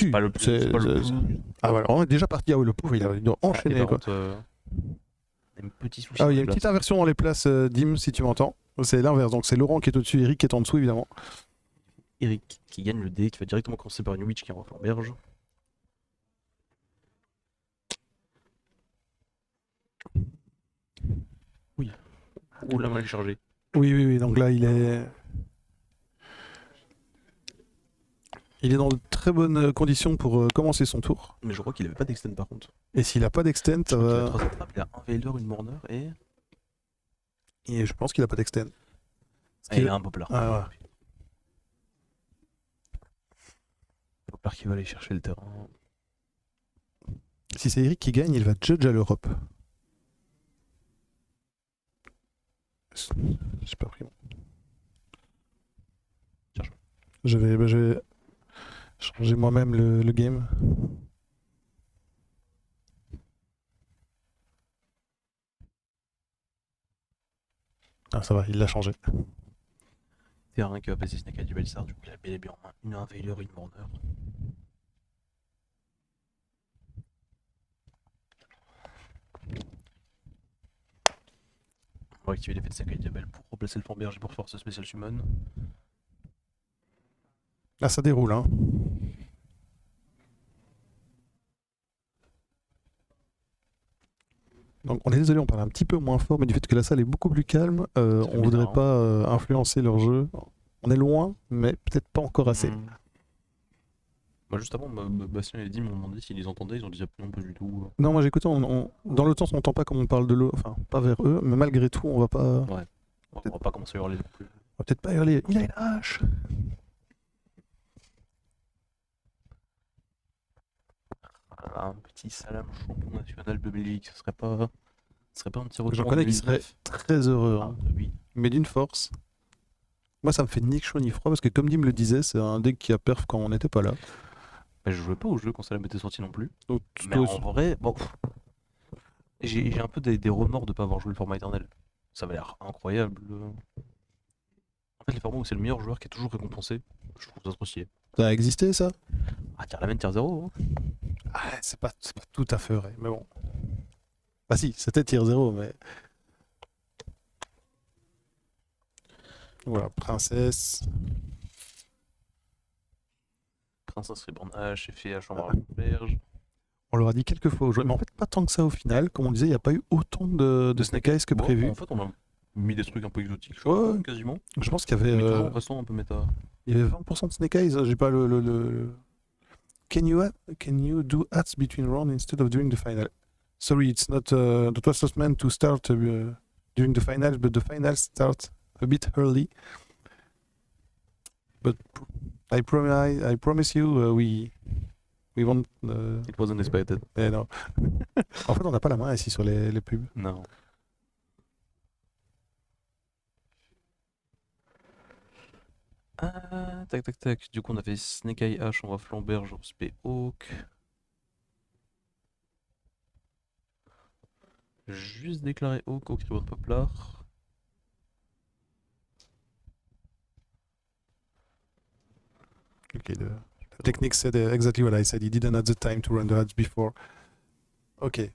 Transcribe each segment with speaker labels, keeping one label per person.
Speaker 1: c'est pas le plus.
Speaker 2: Ah voilà, on est déjà parti. Ah oui, le pauvre, il doit enchaîner quoi.
Speaker 1: Des petits soucis.
Speaker 2: Ah, il y a une petite inversion dans les places, Dim, si tu m'entends. C'est l'inverse, donc c'est Laurent qui est au-dessus, Eric qui est en dessous, évidemment.
Speaker 1: Eric qui gagne le dé, qui va directement commencer par une witch qui envoie Flamberge. Oui. Oh, la main est chargée.
Speaker 2: Oui, donc là, il est dans de très bonnes conditions pour commencer son tour.
Speaker 1: Mais je crois qu'il avait pas d'extend par contre.
Speaker 2: Et s'il a pas d'extend,
Speaker 1: Je crois qu'il a 3 attrapes, il a un Veiler, une Mourner
Speaker 2: et je pense qu'il a pas d'extend.
Speaker 1: Et il a un Poplar.
Speaker 2: Ah, ouais.
Speaker 1: Poplar qui va aller chercher le terrain.
Speaker 2: Si c'est Eric qui gagne, il va judge à l'Europe. J'ai pas pris.
Speaker 1: Cherche.
Speaker 2: Je vais changer moi-même le game. Ah ça va, il l'a changé.
Speaker 1: Terrain qui va passer Snake à du Belsar, du coup il a bel et bien en main un Veiler, une Mourner. On va activer l'effet de Snake à Diabel pour remplacer le Flamberge et pour faire ce spécial summon.
Speaker 2: Là ça déroule hein. Donc on est désolé, on parle un petit peu moins fort, mais du fait que la salle est beaucoup plus calme, on voudrait pas influencer leur jeu. On est loin, mais peut-être pas encore assez.
Speaker 1: Bah juste avant, Bastien et Dim m'ont demandé s'ils les entendaient, ils ont dit non pas du tout.
Speaker 2: Non, moi j'écoutais, dans l'autre sens on n'entend pas comme on parle de l'eau, enfin pas vers eux, mais malgré tout on va pas...
Speaker 1: Ouais, on va pas commencer à hurler non plus.
Speaker 2: On va peut-être pas hurler, il a une hache.
Speaker 1: Un petit salam champion national de Belgique, ce serait pas un petit retour.
Speaker 2: J'en connais qui seraient très heureux, hein.
Speaker 1: Oui.
Speaker 2: Mais d'une force. Moi ça me fait ni chaud ni froid, parce que comme Dim le disait, c'est un deck qui a perf quand on n'était pas là.
Speaker 1: Bah, je jouais pas au jeu quand Salam était sorti non plus.
Speaker 2: Donc,
Speaker 1: mais en vrai, bon, j'ai un peu des remords de pas avoir joué le format éternel. Ça avait l'air incroyable. En fait, les formats où c'est le meilleur joueur qui est toujours récompensé, je trouve ça trop stylé.
Speaker 2: Ça a existé ça?
Speaker 1: Ah, tiens, la main tier 0. Hein.
Speaker 2: Ah, c'est pas tout à fait vrai, mais bon. Bah si, c'était tier 0, mais... Voilà, princesse.
Speaker 1: Princesse Reborn H, effet H en berge.
Speaker 2: On leur a dit quelques fois aux joueurs, mais en fait pas tant que ça au final. Comme on disait, il n'y a pas eu autant de Snake Eyes que prévu.
Speaker 1: En fait, on a mis des trucs un peu exotiques,
Speaker 2: Ouais,
Speaker 1: quasiment.
Speaker 2: Je pense qu'il y avait...
Speaker 1: Mais toujours en restant un peu méta.
Speaker 2: Il y avait 20% de Snake Eyes, j'ai pas le... Can you do hats between rounds instead of during the final? Sorry, it's not... that was not meant to start during the finals, but the finals start a bit early. But I promise you, we won't...
Speaker 1: It wasn't expected.
Speaker 2: non. En fait, on n'a pas la main ici sur les pubs.
Speaker 1: Non. Tac. Du coup, on a fait Snake Eye H, on va Flamberge, on spé Hawk. Juste déclarer Hawk au Cribon Poplar.
Speaker 2: Okay, the technique said exactly what I said. He didn't have the time to run the ads before. Ok.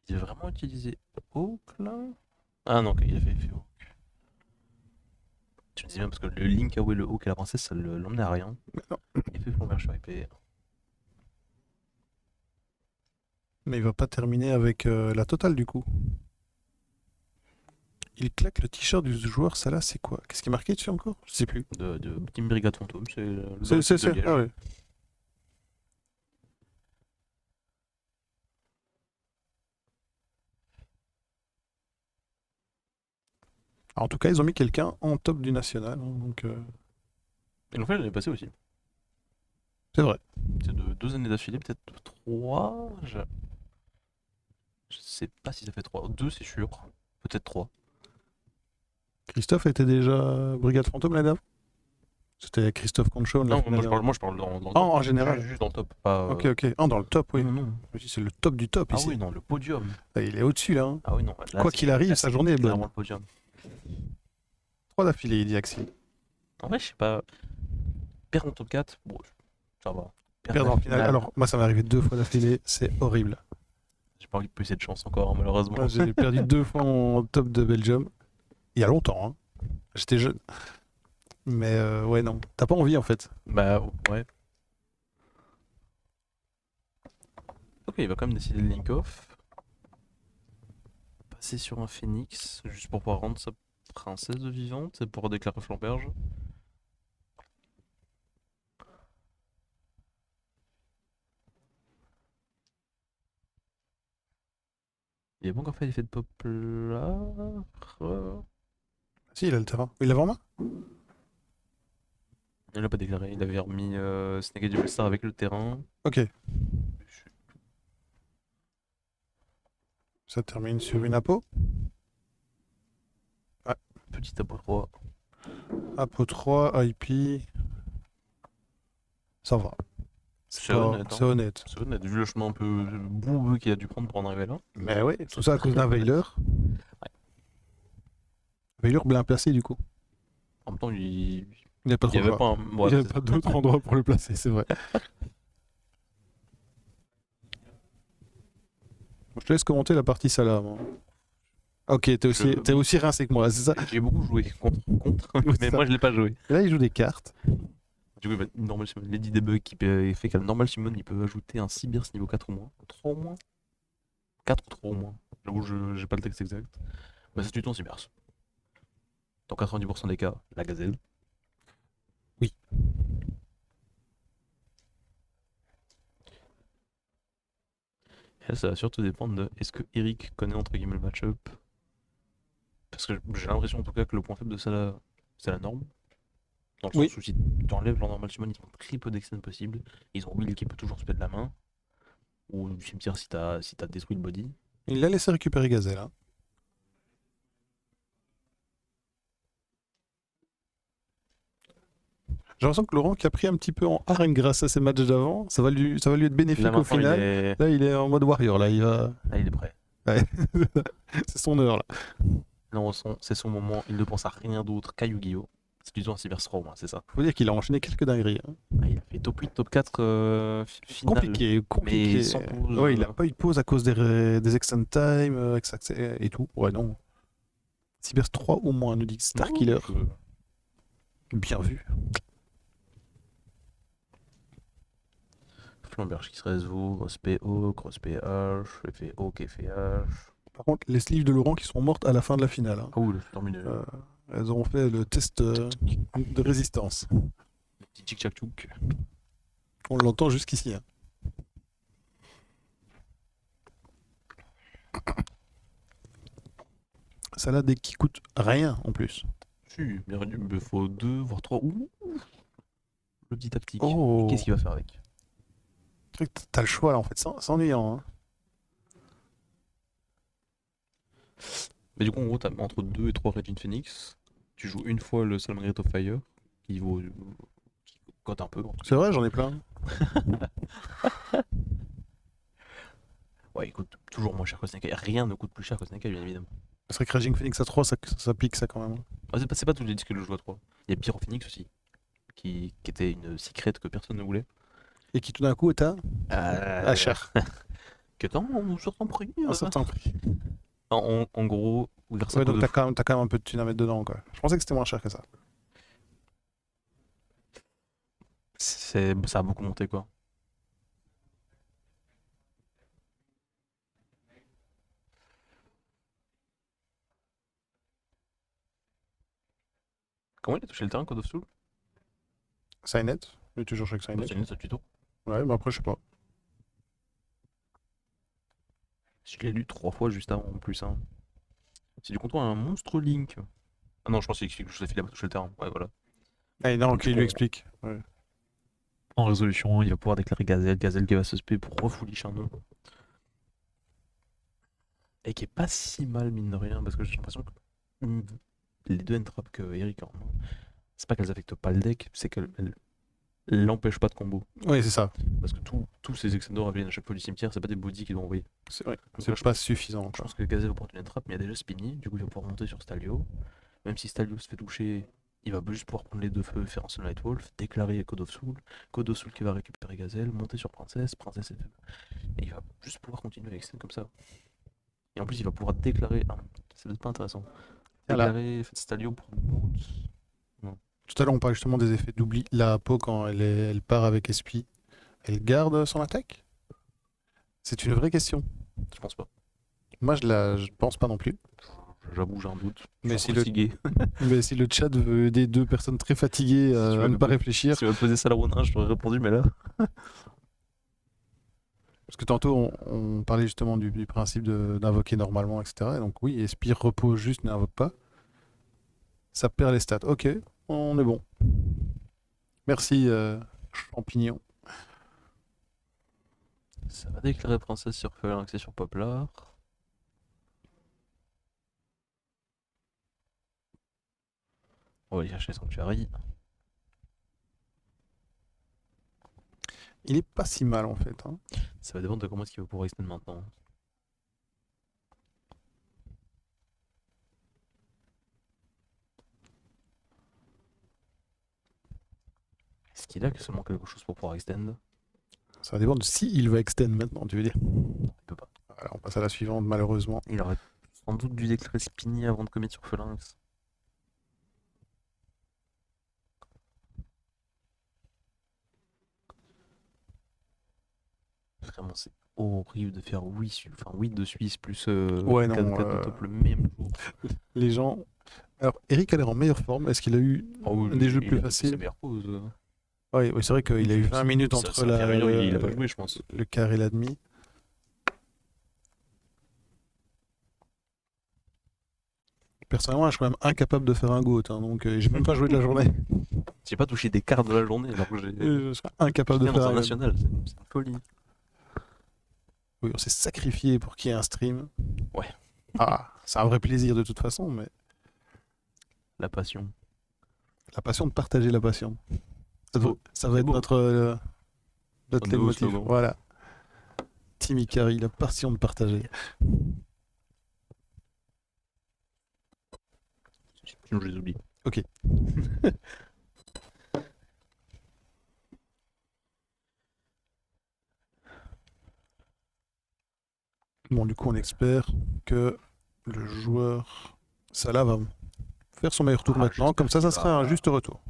Speaker 1: Il a vraiment utilisé Hawk là? Ah non, il a fait Hawk. Tu me dis bien parce que le link à où est le Hawk et la princesse, ça l'emmenait à rien.
Speaker 2: Non.
Speaker 1: Il fait Flamberge sur épée.
Speaker 2: Mais il va pas terminer avec la totale du coup. Il claque le t-shirt du joueur, ça là c'est quoi? Qu'est-ce qui est marqué dessus encore? Je sais plus.
Speaker 1: De Team Brigade Fantôme,
Speaker 2: C'est ah ouais. Alors, en tout cas, ils ont mis quelqu'un en top du national. Hein, donc,
Speaker 1: Et en fait, l'année passée aussi.
Speaker 2: c'est vrai.
Speaker 1: C'est de 2 années d'affilée, peut-être 3. Je sais pas si ça fait 3. 2 c'est sûr. Peut-être 3.
Speaker 2: Christophe était déjà Brigade Fantôme l'année d'avant? C'était Christophe Conchon, la
Speaker 1: Non,
Speaker 2: finale.
Speaker 1: moi je parle dans le
Speaker 2: Ah,
Speaker 1: top.
Speaker 2: en général.
Speaker 1: Juste dans le top, pas.
Speaker 2: Ok, ok. Ah, dans le top, oui.
Speaker 1: Non, non.
Speaker 2: Oui, c'est le top du top
Speaker 1: Ah
Speaker 2: ici.
Speaker 1: oui, non, le podium.
Speaker 2: Ah, il est au-dessus là, hein.
Speaker 1: Ah oui, non. Là,
Speaker 2: Quoi
Speaker 1: c'est-
Speaker 2: qu'il arrive,
Speaker 1: là,
Speaker 2: sa
Speaker 1: c'est
Speaker 2: journée est
Speaker 1: clairement
Speaker 2: bonne.
Speaker 1: le podium.
Speaker 2: 3 d'affilée, il dit Axel.
Speaker 1: En vrai, je sais pas. Perdre en top 4, bon, ça va.
Speaker 2: Perdre en finale. Alors, moi, ça m'est arrivé 2 fois d'affilée, c'est horrible.
Speaker 1: J'ai pas envie de pousser de chance encore, hein, malheureusement.
Speaker 2: Moi, j'ai perdu 2 fois en top de Belgium. Il y a longtemps, hein. J'étais jeune. Mais ouais, non. T'as pas envie en fait.
Speaker 1: Bah, ouais. Ok, il va quand même décider de link off. Passer sur un phénix, juste pour pouvoir rendre sa princesse vivante et pour déclarer Flamberge. Il a pas encore fait l'effet de pop là.
Speaker 2: Si, il a le terrain. Il l'a en main.
Speaker 1: Il l'a pas déclaré, il avait remis Snake du All-Star avec le terrain.
Speaker 2: Ok. Ça termine sur une apo.
Speaker 1: Petit apo 3.
Speaker 2: Apo 3, IP. Ça va.
Speaker 1: C'est
Speaker 2: pas-
Speaker 1: honnête, hein.
Speaker 2: C'est honnête.
Speaker 1: C'est honnête, vu le chemin un peu boubeux qu'il a dû prendre pour en arriver là.
Speaker 2: Mais ouais, tout ça à cause d'un Veiler. Veiler bien placé du coup.
Speaker 1: En même temps, il
Speaker 2: Il n'y a pas
Speaker 1: il
Speaker 2: trop
Speaker 1: y
Speaker 2: de
Speaker 1: avait
Speaker 2: choix.
Speaker 1: pas un.
Speaker 2: Il
Speaker 1: Ouais,
Speaker 2: n'y avait pas d'autre endroit pour le placer, c'est vrai. Bon, je te laisse commenter la partie Salah. Moi. Ok, t'es aussi rincé que moi, c'est ça.
Speaker 1: J'ai beaucoup joué contre
Speaker 2: Oui,
Speaker 1: mais
Speaker 2: ça.
Speaker 1: moi je l'ai pas joué.
Speaker 2: Et là, il joue des cartes.
Speaker 1: Du coup, une normal summon, Lady Debug qui fait qu'à la normal summon, il peut ajouter un Cyberse niveau 4 ou moins. 3 au moins 4 ou 3 au moins. J'avoue, j'ai pas le texte exact. Bah, c'est du temps Cyberse. Dans 90% des cas, la gazelle.
Speaker 2: Oui.
Speaker 1: Et là, ça va surtout dépendre de est-ce que Eric connaît entre guillemets le match-up. Parce que j'ai l'impression en tout cas que le point faible de ça, c'est la norme. Dans le
Speaker 2: Oui.
Speaker 1: sens où si tu enlèves leur normal summon, ils ont très peu d'extend possible. Ils ont Will qui peut toujours se mettre de la main. Ou du cimetière si t'as détruit le body.
Speaker 2: Il l'a laissé récupérer Gazelle. Hein. J'ai l'impression que Laurent, qui a pris un petit peu en hargne grâce à ses matchs d'avant, ça va lui être bénéfique
Speaker 1: Là
Speaker 2: au
Speaker 1: maintenant,
Speaker 2: final. Là, il est en mode warrior. Là, il va.
Speaker 1: Là, il est prêt.
Speaker 2: Ouais. C'est son heure là.
Speaker 1: Là, c'est son moment. Il ne pense à rien d'autre qu'à Yu-Gi-Oh! C'est du temps un Cyberse au moins, c'est ça.
Speaker 2: Faut dire qu'il a enchaîné quelques dingueries. Hein.
Speaker 1: Ah, il a fait top 8, top 4 finale.
Speaker 2: Compliqué.
Speaker 1: Mais sans pause.
Speaker 2: Ouais, il a pas eu de pause à cause des extend time et tout. Ouais, non. Cybers 3 au moins, nous dit Starkiller. Bien vu.
Speaker 1: Flamberge qui se résout, grosse PO, grosse PH, effet O, FH.
Speaker 2: Par contre, les sleeves de Laurent qui sont mortes à la fin de la finale. Hein.
Speaker 1: Ah oui, c'est terminé.
Speaker 2: Elles auront fait le test de résistance.
Speaker 1: Le petit tic tac touk.
Speaker 2: On l'entend jusqu'ici. Hein. Salade qui coûte rien en plus.
Speaker 1: Si, bien réduit. Il faut 2, voire 3. Ouh, le petit tactique.
Speaker 2: Oh.
Speaker 1: Qu'est-ce qu'il va faire avec?
Speaker 2: T'as le choix là en fait, c'est ennuyant. Hein.
Speaker 1: Mais du coup, en gros, t'as entre 2 et 3 Raging Phoenix. Tu joues une fois le Salamangreat of Fire, qui vaut. Qui cote un peu.
Speaker 2: C'est vrai, j'en ai plein.
Speaker 1: Ouais, il coûte toujours moins cher que Snake Eye. Rien ne coûte plus cher que Snake Eye, bien évidemment.
Speaker 2: C'est vrai que Raging Phoenix à 3, ça pique ça quand même.
Speaker 1: Ah, c'est pas tous les disques que je joue à 3. Il y a Pyro Phoenix aussi, qui était une secrète que personne ne voulait.
Speaker 2: Et qui tout d'un coup est à cher.
Speaker 1: Que tant, on sort en prix.
Speaker 2: Un certain prix.
Speaker 1: En gros, grâce à
Speaker 2: Ouais, donc
Speaker 1: God of-
Speaker 2: t'as quand même un peu de thunes à mettre dedans quoi. Je pensais que c'était moins cher que ça.
Speaker 1: ça a beaucoup monté quoi. Comment il a touché le terrain, Code of Soul?
Speaker 2: Signet, il est toujours chez Signet.
Speaker 1: C'est une ça tuto.
Speaker 2: Ouais, mais après je sais pas.
Speaker 1: Je l'ai lu 3 fois juste avant en plus. Hein. C'est du comptoir un monstre Link. Ah non, je pense qu'il explique que Joséphine a pas touché le terrain. Ouais, voilà.
Speaker 2: Ah, non,
Speaker 1: Donc,
Speaker 2: qu'il lui explique. Ouais.
Speaker 1: En résolution, il va pouvoir déclarer Gazelle. Gazelle qui va se spé pour refoulish un nom. Et qui est pas si mal, mine de rien, parce que j'ai l'impression que les deux entrappes que Eric a en main, C'est pas qu'elles affectent pas le deck, c'est qu'elles l'empêchent pas de combo.
Speaker 2: Oui, c'est ça.
Speaker 1: Parce que tous ces Extendors reviennent à chaque fois du cimetière, c'est pas des bodies qu'ils doivent envoyer.
Speaker 2: C'est vrai.
Speaker 1: Donc
Speaker 2: C'est
Speaker 1: là,
Speaker 2: pas suffisant.
Speaker 1: je
Speaker 2: Quoi.
Speaker 1: pense que Gazelle va porter une trappe, mais il y a déjà Spinny, du coup il va pouvoir monter sur Stalio. Même si Stalio se fait toucher, il va juste pouvoir prendre les deux feux, faire un Sunlight Wolf, déclarer Code of Soul qui va récupérer Gazelle, monter sur Princesse et il va juste pouvoir continuer avec Extend comme ça. Et en plus il va pouvoir déclarer. Ah, c'est peut-être pas intéressant.
Speaker 2: Voilà.
Speaker 1: Déclarer Stalio pour Bolt. Non.
Speaker 2: Tout à l'heure, on parlait justement des effets d'oubli. La peau, quand elle part avec Espie, elle garde son attaque? C'est une vraie question.
Speaker 1: Je pense pas.
Speaker 2: Moi, je pense pas non plus.
Speaker 1: J'avoue, j'ai un doute.
Speaker 2: Mais
Speaker 1: Je suis fatigué.
Speaker 2: Mais si le chat veut aider deux personnes très fatiguées
Speaker 1: Si tu
Speaker 2: à ne
Speaker 1: m'avais
Speaker 2: pas
Speaker 1: posé-
Speaker 2: réfléchir,
Speaker 1: Si tu m'avais posé ça la round 1, je t'aurais répondu, mais là.
Speaker 2: parce que tantôt on parlait justement du principe d'invoquer normalement, etc. Et donc oui, Espire repose juste, n'invoque pas. Ça perd les stats. Ok, on est bon. Merci, champignon.
Speaker 1: Ça va déclarer Princesse sur Phalanx et sur Poplar. On va aller chercher Sanctuary.
Speaker 2: Il est pas si mal en fait. Hein.
Speaker 1: Ça va dépendre de comment est-ce qu'il va pouvoir extend maintenant. Est-ce qu'il a que seulement quelque chose pour pouvoir extend?
Speaker 2: Ça va dépendre de si il va extend maintenant, tu veux dire.
Speaker 1: Il peut pas.
Speaker 2: Voilà, on passe à la suivante, malheureusement.
Speaker 1: Il aurait sans doute dû déclarer Spinny avant de commit sur Phalanx. Vraiment, c'est horrible de faire oui de Suisse plus
Speaker 2: Ouais, non,
Speaker 1: 4 de top le même jour.
Speaker 2: Les gens. Alors, Eric a l'air en meilleure forme. Est-ce qu'il a eu des jeux plus
Speaker 1: Il a fait ses
Speaker 2: faciles?
Speaker 1: meilleures pauses.
Speaker 2: Oui, c'est vrai qu'il a eu 20 minutes entre
Speaker 1: Ça va faire une heure, il a pas joué, je pense.
Speaker 2: le quart et la demi. Personnellement, je suis quand même incapable de faire un GOAT, hein, donc j'ai même pas joué de la journée.
Speaker 1: J'ai pas touché des cartes de la journée alors que j'ai.
Speaker 2: Je serais incapable de
Speaker 1: J'étais
Speaker 2: faire un GOAT.
Speaker 1: international, c'est une folie.
Speaker 2: Oui, on s'est sacrifié pour qu'il y ait un stream.
Speaker 1: Ouais.
Speaker 2: Ah, c'est un vrai plaisir de toute façon, mais
Speaker 1: La passion.
Speaker 2: la passion de partager la passion.
Speaker 1: Beau.
Speaker 2: Ça va
Speaker 1: C'est
Speaker 2: être
Speaker 1: beau.
Speaker 2: notre
Speaker 1: Un nouveau
Speaker 2: leitmotiv.
Speaker 1: slogan.
Speaker 2: Voilà. Team Ikari, la passion de partager.
Speaker 1: Sinon, je les oublie.
Speaker 2: Ok. Bon, du coup, on espère que le joueur Salah va faire son meilleur tour maintenant.
Speaker 1: j'espère
Speaker 2: Comme ça
Speaker 1: qu'il
Speaker 2: sera un
Speaker 1: va-
Speaker 2: juste retour.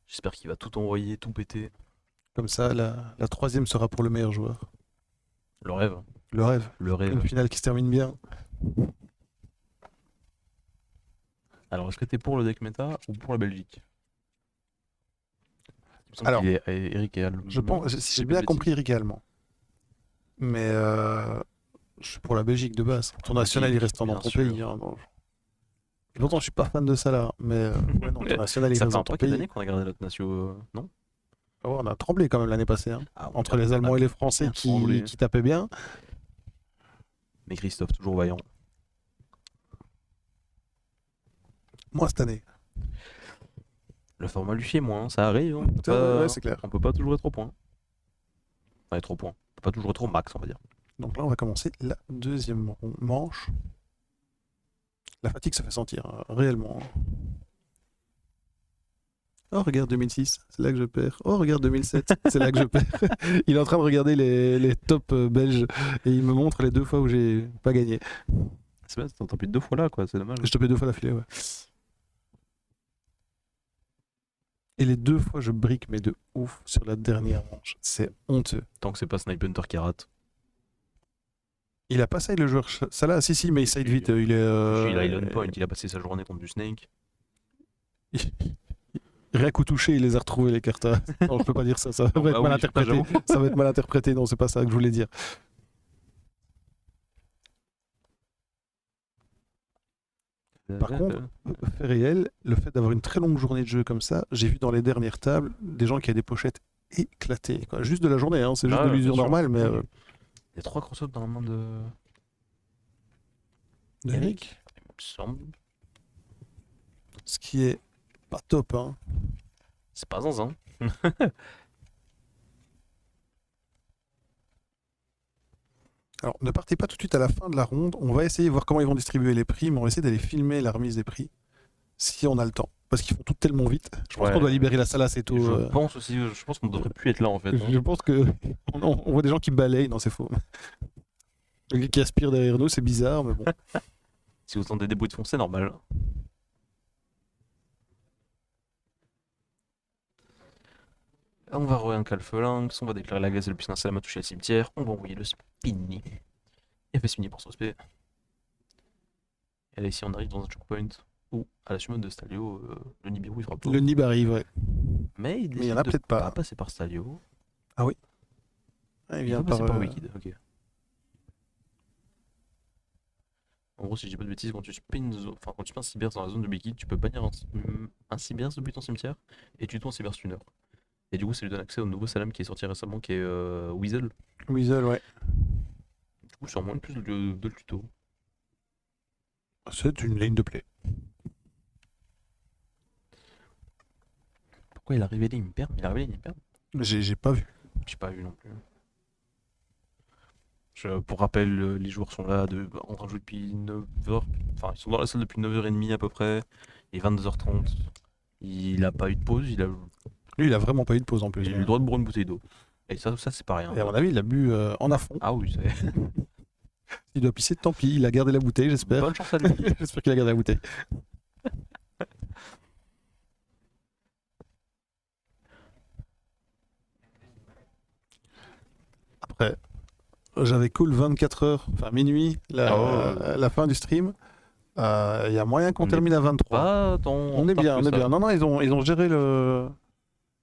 Speaker 1: J'espère qu'il va tout envoyer, tout péter.
Speaker 2: Comme ça, la troisième sera pour le meilleur joueur.
Speaker 1: Le rêve.
Speaker 2: Le rêve.
Speaker 1: Le rêve.
Speaker 2: Une finale qui se termine bien.
Speaker 1: Alors, est-ce que t'es pour le deck méta ou pour la Belgique? Il me semble
Speaker 2: Alors,
Speaker 1: Eric est allemand.
Speaker 2: Je pense, si j'ai
Speaker 1: J'ai
Speaker 2: bien
Speaker 1: plus de
Speaker 2: compris, Eric est allemand. Mais je suis pour la Belgique de base. Ton national, il reste dans
Speaker 1: bien
Speaker 2: ton
Speaker 1: sûr.
Speaker 2: pays. Hein, donc. Et pourtant, je suis pas fan de Salah. Mais ouais, non, ton national, il
Speaker 1: Ça
Speaker 2: reste
Speaker 1: fait un
Speaker 2: dans ton
Speaker 1: paquet
Speaker 2: pays.
Speaker 1: d'années qu'on a gardé notre nation, non?
Speaker 2: Oh, on a tremblé quand même l'année passée. Hein.
Speaker 1: Ah,
Speaker 2: Entre les Allemands et les
Speaker 1: bien
Speaker 2: Français
Speaker 1: tremblé.
Speaker 2: qui tapaient bien.
Speaker 1: Mais Christophe, toujours vaillant.
Speaker 2: Moi, cette année.
Speaker 1: Le format lui fait moins, ça arrive. Hein.
Speaker 2: Ouais, c'est clair.
Speaker 1: On peut pas toujours être au point. Enfin, être au point. On peut pas toujours être au max, on va dire.
Speaker 2: Donc là, on va commencer la deuxième manche. La fatigue se fait sentir, réellement. Oh, regarde 2006, c'est là que je perds. Oh, regarde 2007, c'est là que je perds. Il est en train de regarder les tops belges et il me montre les 2 fois où j'ai pas gagné.
Speaker 1: C'est vrai, t'en plus 2 fois là, quoi, c'est dommage.
Speaker 2: Je topais 2 fois d'affilée, ouais. Et les 2 fois, je brique, mais de ouf, sur la dernière manche. C'est honteux.
Speaker 1: Tant que c'est pas Snipe Hunter qui rate.
Speaker 2: Il a pas side le joueur Salah, si, mais il side vite. Il est.
Speaker 1: Il a Island Point, il a passé sa journée contre du Snake.
Speaker 2: Rien qu'au toucher, il les a retrouvés, les cartes. Non, je peux pas dire ça, ça va
Speaker 1: bah
Speaker 2: être
Speaker 1: oui,
Speaker 2: mal interprété.
Speaker 1: j'avoue.
Speaker 2: Ça va être mal interprété, non, c'est pas ça que je voulais dire. Par contre, fait réel, le fait d'avoir une très longue journée de jeu comme ça, j'ai vu dans les dernières tables des gens qui avaient des pochettes éclatées. Quoi. Juste de la journée, hein, c'est juste de l'usure normale, mais.
Speaker 1: Il y a 3 cross-ups dans la main de.
Speaker 2: Eric.
Speaker 1: Il me semble.
Speaker 2: Ce qui est pas top, hein.
Speaker 1: C'est pas zinzin.
Speaker 2: Alors, ne partez pas tout de suite à la fin de la ronde. On va essayer de voir comment ils vont distribuer les prix, mais on va essayer d'aller filmer la remise des prix si on a le temps. Parce qu'ils font tout tellement vite. Je pense qu'on doit
Speaker 1: Ouais.
Speaker 2: libérer la salle assez tôt.
Speaker 1: Je pense aussi, je pense qu'on devrait plus être là en fait, hein.
Speaker 2: Je pense que on voit des gens qui balayent. Non, c'est faux. Le gars qui aspire derrière nous, c'est bizarre, mais bon.
Speaker 1: Si vous entendez des bruits de fond, c'est normal. On va rouer un calphalanx, on va déclarer la gazelle puisqu'un salam a touché le cimetière, on va envoyer le spinny. Et fait spinny pour son spé. Et là ici on arrive dans un choke point où à la summon de Stalio, le Nibiru il fera pas.
Speaker 2: Le Nib arrive, ouais.
Speaker 1: Mais il
Speaker 2: Mais il y en
Speaker 1: décide
Speaker 2: a
Speaker 1: de
Speaker 2: peut-être pas.
Speaker 1: passer par Stalio.
Speaker 2: Ah oui. Ah, il
Speaker 1: Il
Speaker 2: vient
Speaker 1: va passer
Speaker 2: par.
Speaker 1: par Wicked, ok. En gros, si je dis pas de bêtises, quand tu spins, enfin quand tu spins Cyberse dans la zone de Wicked, tu peux bannir un Cyberse depuis ton cimetière et tu tues un Cyberstunner. Et du coup, ça lui donne accès au nouveau salam qui est sorti récemment qui est Weasel.
Speaker 2: Weasel, ouais.
Speaker 1: Du coup, sur moins de plus de le tuto.
Speaker 2: C'est une ligne de play.
Speaker 1: Pourquoi il a révélé Imperm? Il a révélé Imperm?
Speaker 2: J'ai pas vu.
Speaker 1: J'ai pas vu non plus. Pour rappel, les joueurs sont là en train de jouer depuis 9h. Enfin, ils sont dans la salle depuis 9h30 à peu près. Il est 22h30. Il a pas eu de pause.
Speaker 2: Lui, il a vraiment pas eu de pause en plus.
Speaker 1: Il a eu le droit de boire une bouteille d'eau. Et ça c'est pas rien.
Speaker 2: Et à mon avis, il a bu en à fond.
Speaker 1: Ah oui, c'est.
Speaker 2: Il doit pisser, tant pis. Il a gardé la bouteille, j'espère.
Speaker 1: Bonne chance à lui.
Speaker 2: J'espère qu'il a gardé la bouteille. Après, j'avais cool 24 heures, enfin minuit, la fin du stream. Il y a moyen qu'on
Speaker 1: On est
Speaker 2: termine à 23.
Speaker 1: Pas tant.
Speaker 2: On est bien, on est bien. Non, non, ils ont géré le.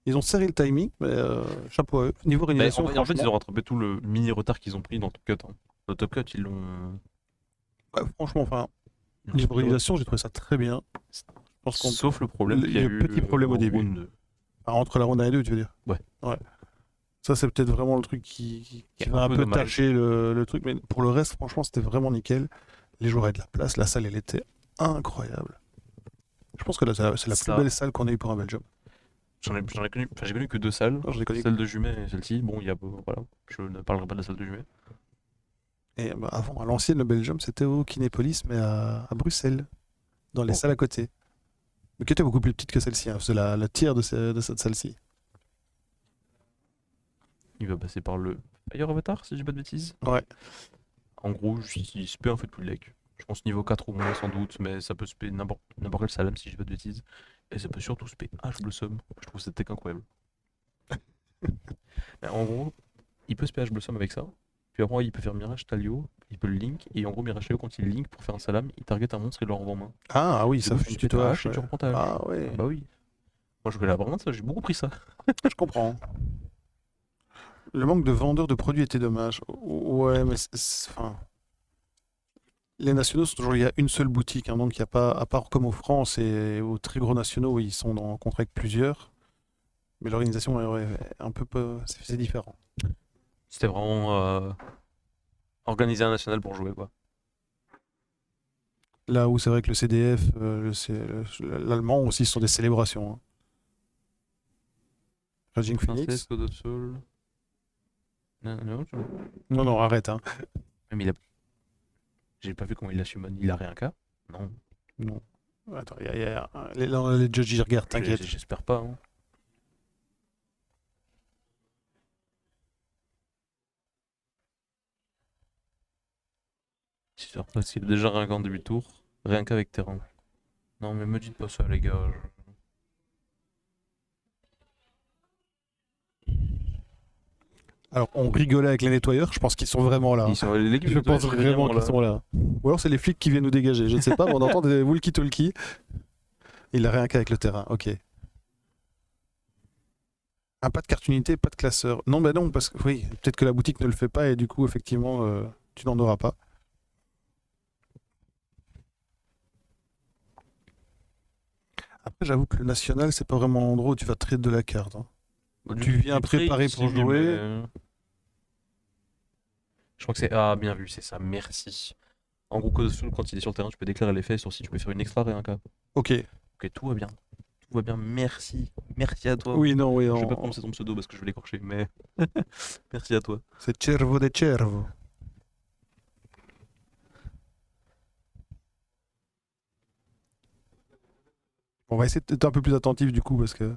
Speaker 2: Ils ont serré le timing, mais chapeau à eux. Niveau
Speaker 1: Mais
Speaker 2: réalisation,
Speaker 1: en fait, ils
Speaker 2: franchement,
Speaker 1: ont rattrapé tout le mini retard qu'ils ont pris dans Top Cut, hein. Le Top Cut, ils l'ont.
Speaker 2: ouais, franchement, enfin, niveau réalisation, j'ai trouvé ça très bien. Je pense qu'on
Speaker 1: Sauf le problème qu'il y a
Speaker 2: le
Speaker 1: eu
Speaker 2: petit problème au début.
Speaker 1: round.
Speaker 2: enfin, entre la ronde 1 et 2, tu veux dire.
Speaker 1: Ouais.
Speaker 2: Ouais. Ça, c'est peut-être vraiment le truc qui
Speaker 1: Qui est
Speaker 2: va
Speaker 1: un
Speaker 2: un
Speaker 1: peu
Speaker 2: peu
Speaker 1: dommage.
Speaker 2: tâcher le truc. Mais pour le reste, franchement, c'était vraiment nickel. Les joueurs avaient de la place. La salle, elle était incroyable. Je pense que là, c'est la plus
Speaker 1: Ça-
Speaker 2: belle salle qu'on ait eue pour un Belgium.
Speaker 1: J'en ai connu, enfin, j'ai connu que deux salles.
Speaker 2: Non, j'en ai connu
Speaker 1: Celle de Jumet et celle-ci. Bon, il y a. Voilà. Je ne parlerai pas de la salle de Jumet.
Speaker 2: Et bah, avant, à l'ancienne, le Belgium, c'était au Kinépolis, mais à Bruxelles, dans les
Speaker 1: Oh.
Speaker 2: salles à côté. Mais qui était beaucoup plus petite que celle-ci. Hein. C'est la tiers de cette salle-ci.
Speaker 1: Il va passer par le Fire Avatar, si je dis pas de bêtises.
Speaker 2: Ouais.
Speaker 1: En gros, il se peut un fait plus de deck. Je pense niveau 4 ou moins sans doute, mais ça peut se payer n'importe quel salam si je dis pas de bêtises. Et ça peut surtout se payer H Blossom. Je trouve cette deck incroyable. Mais en gros, il peut se payer H Blossom avec ça. Puis après, il peut faire Mirage Talio, il peut le link. Et en gros, Mirage Talio, quand il link pour faire un salam, il target un monstre et le renvoie en main.
Speaker 2: Ah oui,
Speaker 1: Du
Speaker 2: ça
Speaker 1: coup,
Speaker 2: fait une
Speaker 1: tu
Speaker 2: tuto
Speaker 1: pètes
Speaker 2: H.
Speaker 1: et tu reprends ta hache.
Speaker 2: Ah ouais,
Speaker 1: Bah oui. Moi, je voulais vraiment ça, j'ai beaucoup pris ça.
Speaker 2: je comprends. Le manque de vendeurs de produits était dommage. Ouais, mais enfin, les nationaux sont toujours, il y a une seule boutique, hein, donc il n'y a pas, à part comme aux France et aux très gros nationaux, ils sont en contrat avec plusieurs. Mais l'organisation est un peu, c'est différent.
Speaker 1: C'était vraiment organiser un national pour jouer, quoi.
Speaker 2: Là où c'est vrai que le CDF, l'allemand aussi, ce sont des célébrations. Hein. Raging
Speaker 1: Princess,
Speaker 2: Phoenix.
Speaker 1: God of Soul. Non, non,
Speaker 2: Non, non, arrête. Hein.
Speaker 1: mais il a. J'ai pas vu comment il a summon. Il a rien qu'à. Non.
Speaker 2: Non. Attends, les judges, ils regardent, t'inquiète.
Speaker 1: J'espère pas, hein. C'est sûr. Parce qu'il a déjà rien qu'en début de tour. Rien qu'avec terrain. Non, mais me dites pas ça, les gars.
Speaker 2: Alors, on rigolait avec les nettoyeurs, je pense qu'ils sont vraiment là. Hein.
Speaker 1: Ils sont, l'équipe
Speaker 2: Je
Speaker 1: de
Speaker 2: pense
Speaker 1: Toys est
Speaker 2: vraiment qu'ils sont là. Ou alors c'est les flics qui viennent nous dégager, je ne sais pas, mais on entend des walkie-talkie. Il a rien qu'avec le terrain, ok. Ah, pas de carte unité, pas de classeur. Non, bah non, parce que oui, peut-être que la boutique ne le fait pas et du coup, effectivement, tu n'en auras pas. Après, j'avoue que le national, c'est pas vraiment l'endroit où tu vas trade de la carte. Hein. Tu viens préparé pour jouer.
Speaker 1: Je crois que c'est. Ah, bien vu, c'est ça, merci. En gros, quand il est sur le terrain, tu peux déclarer l'effet, sur si tu peux faire une extra et un cap.
Speaker 2: Ok,
Speaker 1: Ok, tout va bien. Tout va bien, merci. Merci à toi.
Speaker 2: Oui, non, oui,
Speaker 1: Je vais
Speaker 2: non.
Speaker 1: pas prononcer ton pseudo parce que je vais l'écorcher, mais merci à toi.
Speaker 2: C'est Cervo de Cervo. On va essayer d'être un peu plus attentif du coup parce que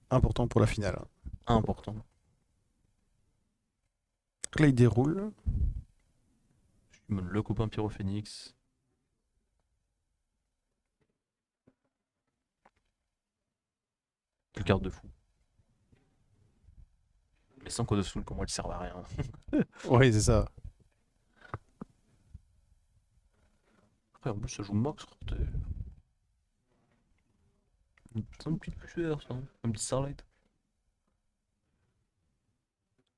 Speaker 2: important pour la finale.
Speaker 1: Important.
Speaker 2: Donc là, il déroule.
Speaker 1: Le copain Pyrophénix. Quelle carte de fou. Mais sans Code of Soul, pour moi, ils servent à rien.
Speaker 2: Oui, c'est ça.
Speaker 1: Après, en plus, ça joue Mox. C'est une petite puceur, ça. Un petit Starlight.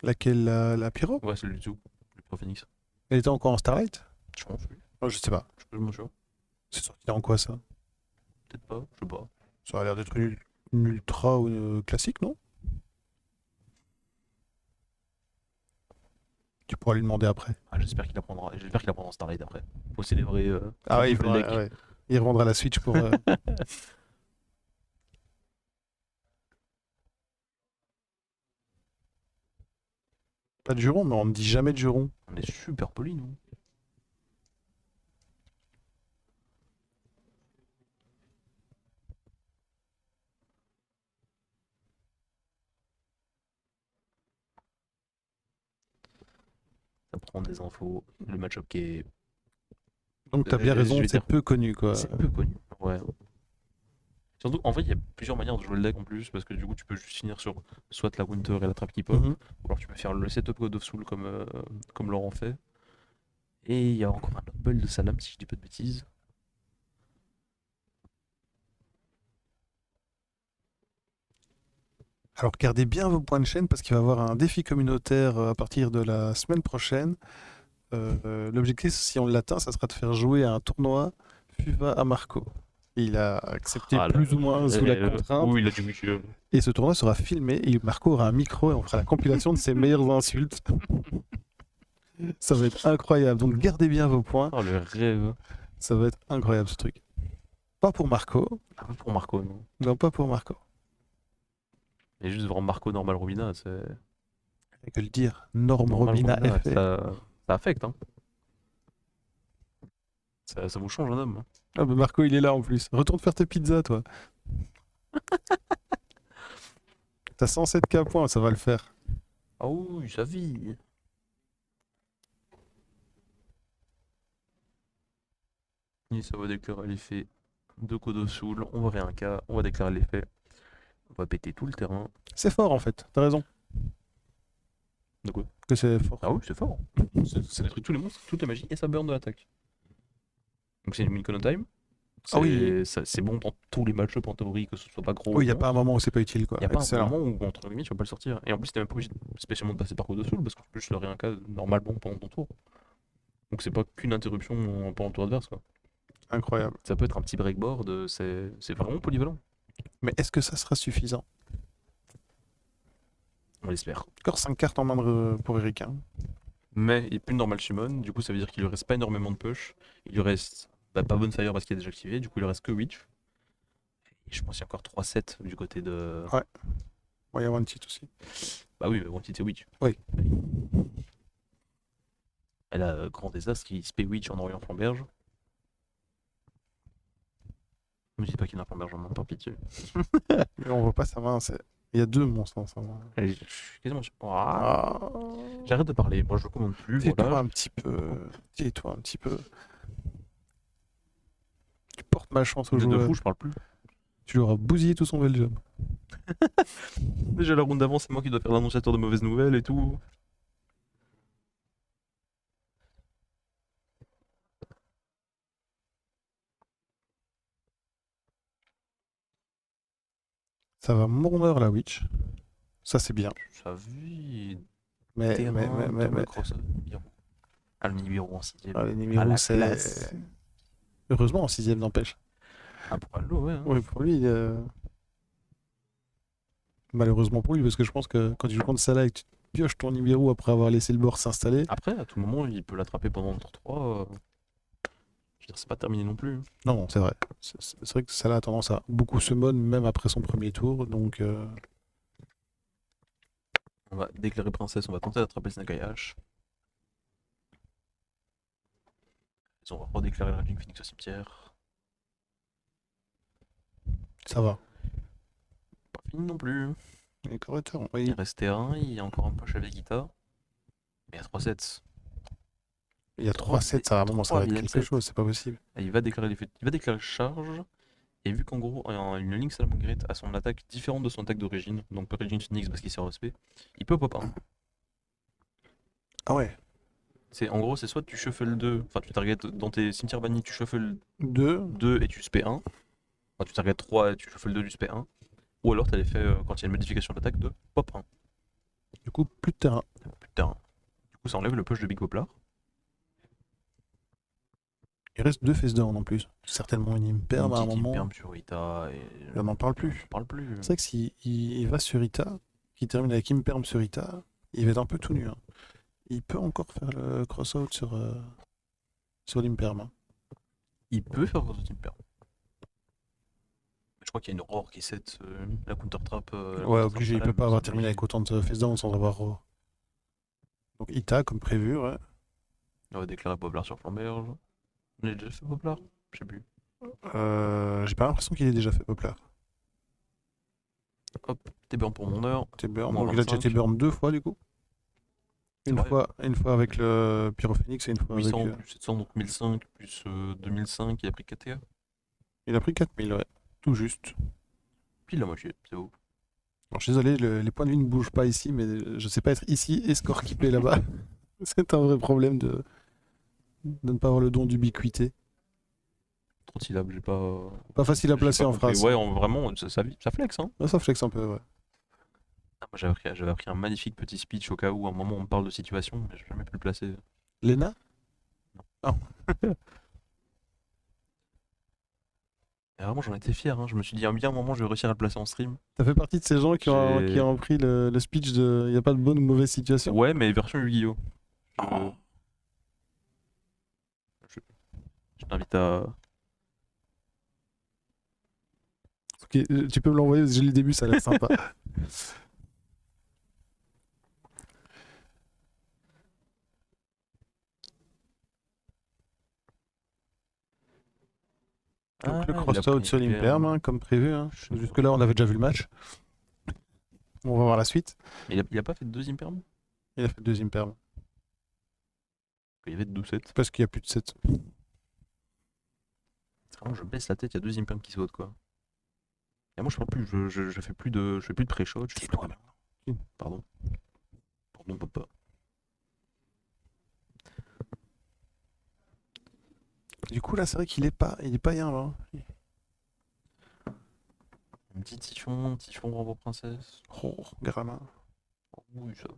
Speaker 2: Laquelle, la Pyro?
Speaker 1: Ouais, c'est le dessous. Le Pyrophénix.
Speaker 2: Elle était encore en Starlight?
Speaker 1: Je pense, oui.
Speaker 2: Oh, je sais pas.
Speaker 1: Je peux, sûr.
Speaker 2: C'est sorti en quoi ça?
Speaker 1: Peut-être pas, je sais pas.
Speaker 2: Ça a l'air d'être une ultra ou une classique, non? Tu pourras lui demander après.
Speaker 1: Ah, j'espère qu'il apprendra. J'espère qu'il apprendra Starlight après. Faut célébrer.
Speaker 2: Ah ouais,
Speaker 1: double deck.
Speaker 2: ouais. Il revendra la Switch pour. Pas de juron, mais on ne dit jamais de juron.
Speaker 1: On est super poli, nous. Ça prend des infos. Le match-up qui est.
Speaker 2: Donc t'as bien
Speaker 1: Je
Speaker 2: raison,
Speaker 1: vais
Speaker 2: c'est
Speaker 1: dire-
Speaker 2: peu connu quoi.
Speaker 1: C'est peu connu. Ouais. Surtout, en vrai, il y a plusieurs manières de jouer le deck en plus, parce que du coup, tu peux juste finir sur soit la Winter et la Trapkeeper,
Speaker 2: Mhm.
Speaker 1: ou alors tu peux faire le setup God of Soul comme Laurent fait. Et il y a encore un autre build de Salam, si je dis pas de bêtises.
Speaker 2: Alors gardez bien vos points de chaîne parce qu'il va y avoir un défi communautaire à partir de la semaine prochaine. L'objectif, si on l'atteint, ça sera de faire jouer à un tournoi FUVA à Marco. Et il a accepté
Speaker 1: Ah là,
Speaker 2: plus ou moins sous la contrainte.
Speaker 1: Oui, il a dit oui.
Speaker 2: Et ce tournoi sera filmé et Marco aura un micro et on fera la compilation de ses meilleures insultes. Ça va être incroyable. Donc gardez bien vos points.
Speaker 1: Oh, le rêve.
Speaker 2: Ça va être incroyable ce truc. Pas pour Marco.
Speaker 1: Ah, pas pour Marco, non.
Speaker 2: Non, pas pour Marco.
Speaker 1: Mais juste voir Marco Normal Robina, c'est.
Speaker 2: Rien que le dire. Norme
Speaker 1: Normal
Speaker 2: Robina
Speaker 1: Robina,
Speaker 2: FR.
Speaker 1: ça affecte, hein. Ça vous change un homme, hein.
Speaker 2: Ah bah Marco, il est là en plus. Retourne faire tes pizzas, toi. T'as 107K points, ça va le faire.
Speaker 1: Ah oui, sa vie. Et ça va déclarer l'effet de Code of Soul. On va rien cas, on va déclarer l'effet. On va péter tout le terrain.
Speaker 2: C'est fort en fait, t'as raison.
Speaker 1: De quoi?
Speaker 2: Que c'est fort.
Speaker 1: Ah oui, c'est fort. Ça détruit tous les monstres, toute la magie et ça burn de l'attaque. Donc c'est une Minkono Time.
Speaker 2: Ah oui.
Speaker 1: C'est bon dans tous les match-up en théorie, que ce soit pas gros.
Speaker 2: Oui, il n'y a pas un moment où c'est pas utile quoi.
Speaker 1: Il n'y a pas un
Speaker 2: Excellent.
Speaker 1: moment où, entre guillemets, tu vas pas le sortir. Et en plus, t'es même pas obligé spécialement de passer par Code of Soul parce que tu peux juste le réincar normalement pendant ton tour. Donc c'est pas qu'une interruption pendant le tour adverse, quoi.
Speaker 2: Incroyable.
Speaker 1: Ça peut être un petit breakboard, c'est vraiment polyvalent.
Speaker 2: Mais est-ce que ça sera suffisant?
Speaker 1: On l'espère.
Speaker 2: Encore 5 cartes en main pour Eric. Hein.
Speaker 1: Mais il n'y a plus de normal summon, du coup ça veut dire qu'il lui reste pas énormément de push. Il lui reste pas Bonfire parce qu'il est déjà activé, du coup il lui reste que Witch. Et je pense qu'il y a encore 3 sets du côté de.
Speaker 2: Ouais. Ouais, il y a One Tit aussi.
Speaker 1: Bah oui, mais bon, c'est Witch.
Speaker 2: Oui.
Speaker 1: Elle a grand désastre qui spé Witch en envoyant Flamberge. Ne me dis pas qu'il y a un Flamberge en main, par pitié.
Speaker 2: Mais on voit pas sa main. Il y a 2 monstres dans sa main.
Speaker 1: Allez, je suis quasiment.
Speaker 2: Ah.
Speaker 1: J'arrête de parler, moi je commande plus.
Speaker 2: Tais-toi
Speaker 1: Voilà.
Speaker 2: un petit peu. Tais-toi un petit peu. Tu portes malchance au
Speaker 1: De
Speaker 2: joueur.
Speaker 1: fou, je parle plus.
Speaker 2: Tu lui auras bousillé tout son Belgium.
Speaker 1: Déjà la round d'avant, c'est moi qui dois faire l'annonciateur de mauvaises nouvelles et tout.
Speaker 2: Ça va mourir la Witch. Ça c'est bien.
Speaker 1: Ça vit.
Speaker 2: Mais,
Speaker 1: Terrain,
Speaker 2: mais,
Speaker 1: double cross. Ah, le numéro en 6ème.
Speaker 2: Ah, les
Speaker 1: À
Speaker 2: numéros,
Speaker 1: la
Speaker 2: c'est.
Speaker 1: classe.
Speaker 2: Heureusement en 6ème n'empêche.
Speaker 1: Ah, pour Allo, ouais. Hein.
Speaker 2: Oui, pour lui. Malheureusement pour lui, parce que je pense que quand tu joues contre Salah et que tu pioches ton numéro après avoir laissé le bord s'installer.
Speaker 1: Après, à tout moment, il peut l'attraper pendant le tour 3. veux dire, c'est pas terminé non plus.
Speaker 2: Non, c'est vrai. C'est vrai que ça a tendance à beaucoup se mod, même après son premier tour. Donc,
Speaker 1: On va déclarer princesse, on va tenter d'attraper le Snake Eye Ash. On va redéclarer le Raging Phoenix au cimetière.
Speaker 2: ça va.
Speaker 1: Pas fini non plus.
Speaker 2: Les correcteurs,
Speaker 1: Il
Speaker 2: oui.
Speaker 1: restait un, il y a encore un push avec Ita. Mais il y a 3 sets.
Speaker 2: Il y a 3-7, ça, à un moment, ça va être quelque chose, c'est pas possible.
Speaker 1: Et il va déclarer charge. Et vu qu'en gros, une Link Salamangreat a son attaque différente de son attaque d'origine, donc Raging Phoenix parce qu'il sert au SP, il peut pop 1.
Speaker 2: Ah ouais.
Speaker 1: En gros, c'est soit tu shuffle 2, enfin tu targetes dans tes cimetières bannis, tu shuffle
Speaker 2: 2.
Speaker 1: 2 et tu spé 1. Enfin, tu targetes 3 et tu shuffle 2 du spé 1. Ou alors t'as l'effet, quand il y a une modification d'attaque, de pop 1.
Speaker 2: Du coup, plus de terrain.
Speaker 1: Plus de terrain. Du coup, ça enlève le push de Big Poplar.
Speaker 2: Il reste 2 face down en plus. Certainement une imperm à un moment.
Speaker 1: Imperm sur Ita et.
Speaker 2: On n'en parle plus.
Speaker 1: On parle plus.
Speaker 2: C'est vrai que s'il il va sur Ita, qu'il termine avec imperm sur Ita, il va être un peu tout nu. Hein. Il peut encore faire le crossout sur l'imperm. Hein.
Speaker 1: Il peut faire votre Imperm. Je crois qu'il y a une Aurore qui set la counter trap.
Speaker 2: Ouais, obligé, il peut pas avoir terminé avec autant de face down sans avoir. Donc Ita comme prévu, ouais.
Speaker 1: On va déclarer Poplar sur Flamberge. On a déjà fait Poplar. Je sais plus.
Speaker 2: J'ai pas l'impression qu'il ait déjà fait Poplar.
Speaker 1: Hop, T-burn pour mon heure.
Speaker 2: T-burn.
Speaker 1: Moins
Speaker 2: Donc il a déjà
Speaker 1: 25.
Speaker 2: T-burn 2 fois du coup. Une fois avec le Pyrophénix et une fois
Speaker 1: 800
Speaker 2: avec.
Speaker 1: plus 700, donc 1005 plus 2005. Il a pris 4 TA.
Speaker 2: Il a pris 4000, ouais. Tout juste.
Speaker 1: Pile la moitié, c'est beau.
Speaker 2: Alors, je suis désolé, les points de vie ne bougent pas ici, mais je sais pas être ici et score keeper là-bas. C'est un vrai problème de ne pas avoir le don d'ubiquité.
Speaker 1: Trop de syllabes, j'ai pas.
Speaker 2: Pas facile à
Speaker 1: j'ai
Speaker 2: placer
Speaker 1: pas
Speaker 2: en
Speaker 1: compris.
Speaker 2: phrase.
Speaker 1: Ouais, vraiment, ça flex, hein.
Speaker 2: Là, ça flex un peu, ouais.
Speaker 1: Ah, moi, j'avais appris un magnifique petit speech au cas où, à un moment, on me parle de situation, mais j'ai jamais pu le placer.
Speaker 2: Lena. Ah.
Speaker 1: Et vraiment, j'en étais fier, hein. Je me suis dit, bien un moment, je vais réussir à le placer en stream.
Speaker 2: Ça fait partie de ces gens qui ont pris le speech de il n'y a pas de bonne ou mauvaise situation.
Speaker 1: Ouais, mais version Yu-Gi-Oh!
Speaker 2: Oh.
Speaker 1: Je t'invite à.
Speaker 2: Ok, tu peux me l'envoyer parce que j'ai lu le début, ça a l'air sympa. Donc le crossout sur l'Imperm, hein, comme prévu. Hein. Jusque-là, on avait déjà vu le match. On va voir la suite.
Speaker 1: Il a pas fait de deuxième perm?
Speaker 2: Il a fait le deuxième perm.
Speaker 1: Il y avait 12 sets.
Speaker 2: Parce qu'il n'y a plus de 7.
Speaker 1: Vraiment, je baisse la tête, il y a deuxième perm qui saute, quoi. Et moi, je parle plus, je fais plus de pré-shot.
Speaker 2: Tais-toi maintenant.
Speaker 1: Pardon. Pardon, papa.
Speaker 2: Du coup, là, c'est vrai qu'il est pas bien, là.
Speaker 1: Un petit Typhon renvoi princesse.
Speaker 2: Oh, Grama.
Speaker 1: Oh, oui, ça.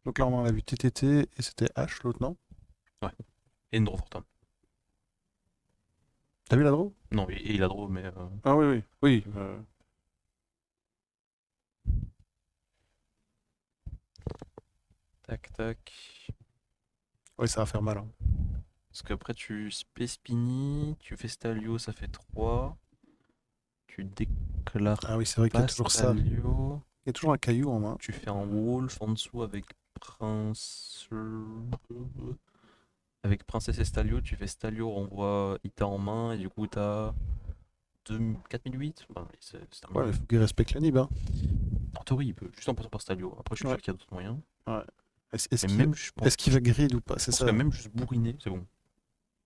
Speaker 2: Donc là, on a vu TTT et c'était H, l'autre, non?
Speaker 1: Ouais. Et une draw for turn.
Speaker 2: T'as vu la draw?
Speaker 1: Non, et il a draw, mais.
Speaker 2: Ah oui, oui. Oui.
Speaker 1: Tac, tac.
Speaker 2: Oui, ça va faire mal. Hein.
Speaker 1: Parce qu'après, tu Spiny, tu fais Stalio, ça fait 3. Tu déclares.
Speaker 2: Ah oui, c'est vrai qu'il y a toujours ça.
Speaker 1: Stalio.
Speaker 2: Il y a toujours un caillou en main.
Speaker 1: Tu fais un Wolf en dessous avec Prince. Avec Princesse et Stalio, tu fais Stalio, renvoie Ita en main, et du coup t'as 4008. Bah, c'est terminé.
Speaker 2: Ouais, il faut qu'il respecte la nib. Hein.
Speaker 1: En théorie, il peut, juste en passant par Stalio. Après, je suis sûr qu'il y a d'autres moyens.
Speaker 2: Ouais. Est-ce
Speaker 1: Mais
Speaker 2: qu'il
Speaker 1: même, je pense,
Speaker 2: va grid ou pas? C'est
Speaker 1: pense
Speaker 2: ça.
Speaker 1: que même juste bourriner, c'est bon.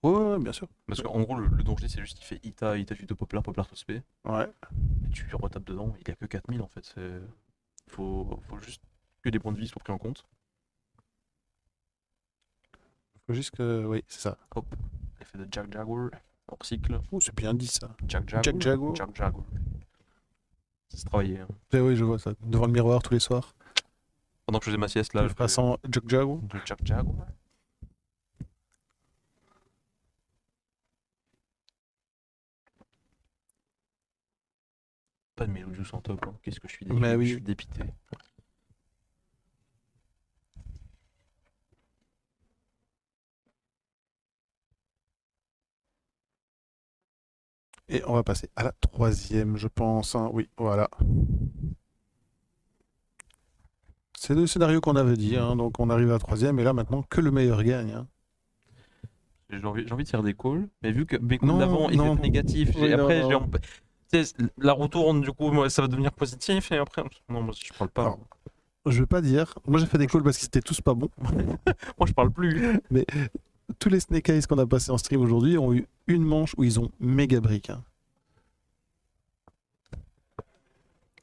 Speaker 2: Ouais, bien sûr.
Speaker 1: Parce qu'en gros, le danger, c'est juste qu'il fait Ita, tu te Poplar, Poplar to spé.
Speaker 2: Ouais.
Speaker 1: Et tu lui retapes dedans, il a que 4000 en fait. Faut juste que des points de vie soient pris en compte.
Speaker 2: Faut juste que. Oui, c'est ça.
Speaker 1: Hop, l'effet de Jack Jaguar, hors cycle.
Speaker 2: Oh, c'est bien dit ça.
Speaker 1: Jack Jaguar.
Speaker 2: Jack Jaguar.
Speaker 1: Jack Jaguar. Ça se travaillait. Hein.
Speaker 2: Oui, je vois ça. Devant le miroir tous les soirs.
Speaker 1: Pendant que je faisais ma sieste là.
Speaker 2: Tu le feras sans Jack Jaguar.
Speaker 1: Jack Jaguar. Pas de Melodius en top, hein. Qu'est-ce que je suis déçu.
Speaker 2: Mais oui.
Speaker 1: Je suis dépité.
Speaker 2: Et on va passer à la troisième, je pense, hein. Oui, voilà. C'est le scénario qu'on avait dit, hein. Donc on arrive à la troisième, et là maintenant que le meilleur gagne, hein.
Speaker 1: J'ai envie de faire des calls, mais vu que mes calls
Speaker 2: Non,
Speaker 1: d'avant ils
Speaker 2: non.
Speaker 1: étaient négatifs,
Speaker 2: Oui, non,
Speaker 1: après
Speaker 2: non.
Speaker 1: tu sais, la retourne, du coup, moi, ça va devenir positif, et après, non, moi, je parle pas.
Speaker 2: Alors, je vais pas dire. Moi, j'ai fait des calls parce qu'ils étaient tous pas bons.
Speaker 1: Moi, je parle plus.
Speaker 2: Mais tous les Snake Eyes qu'on a passés en stream aujourd'hui ont eu une manche où ils ont méga brick, hein.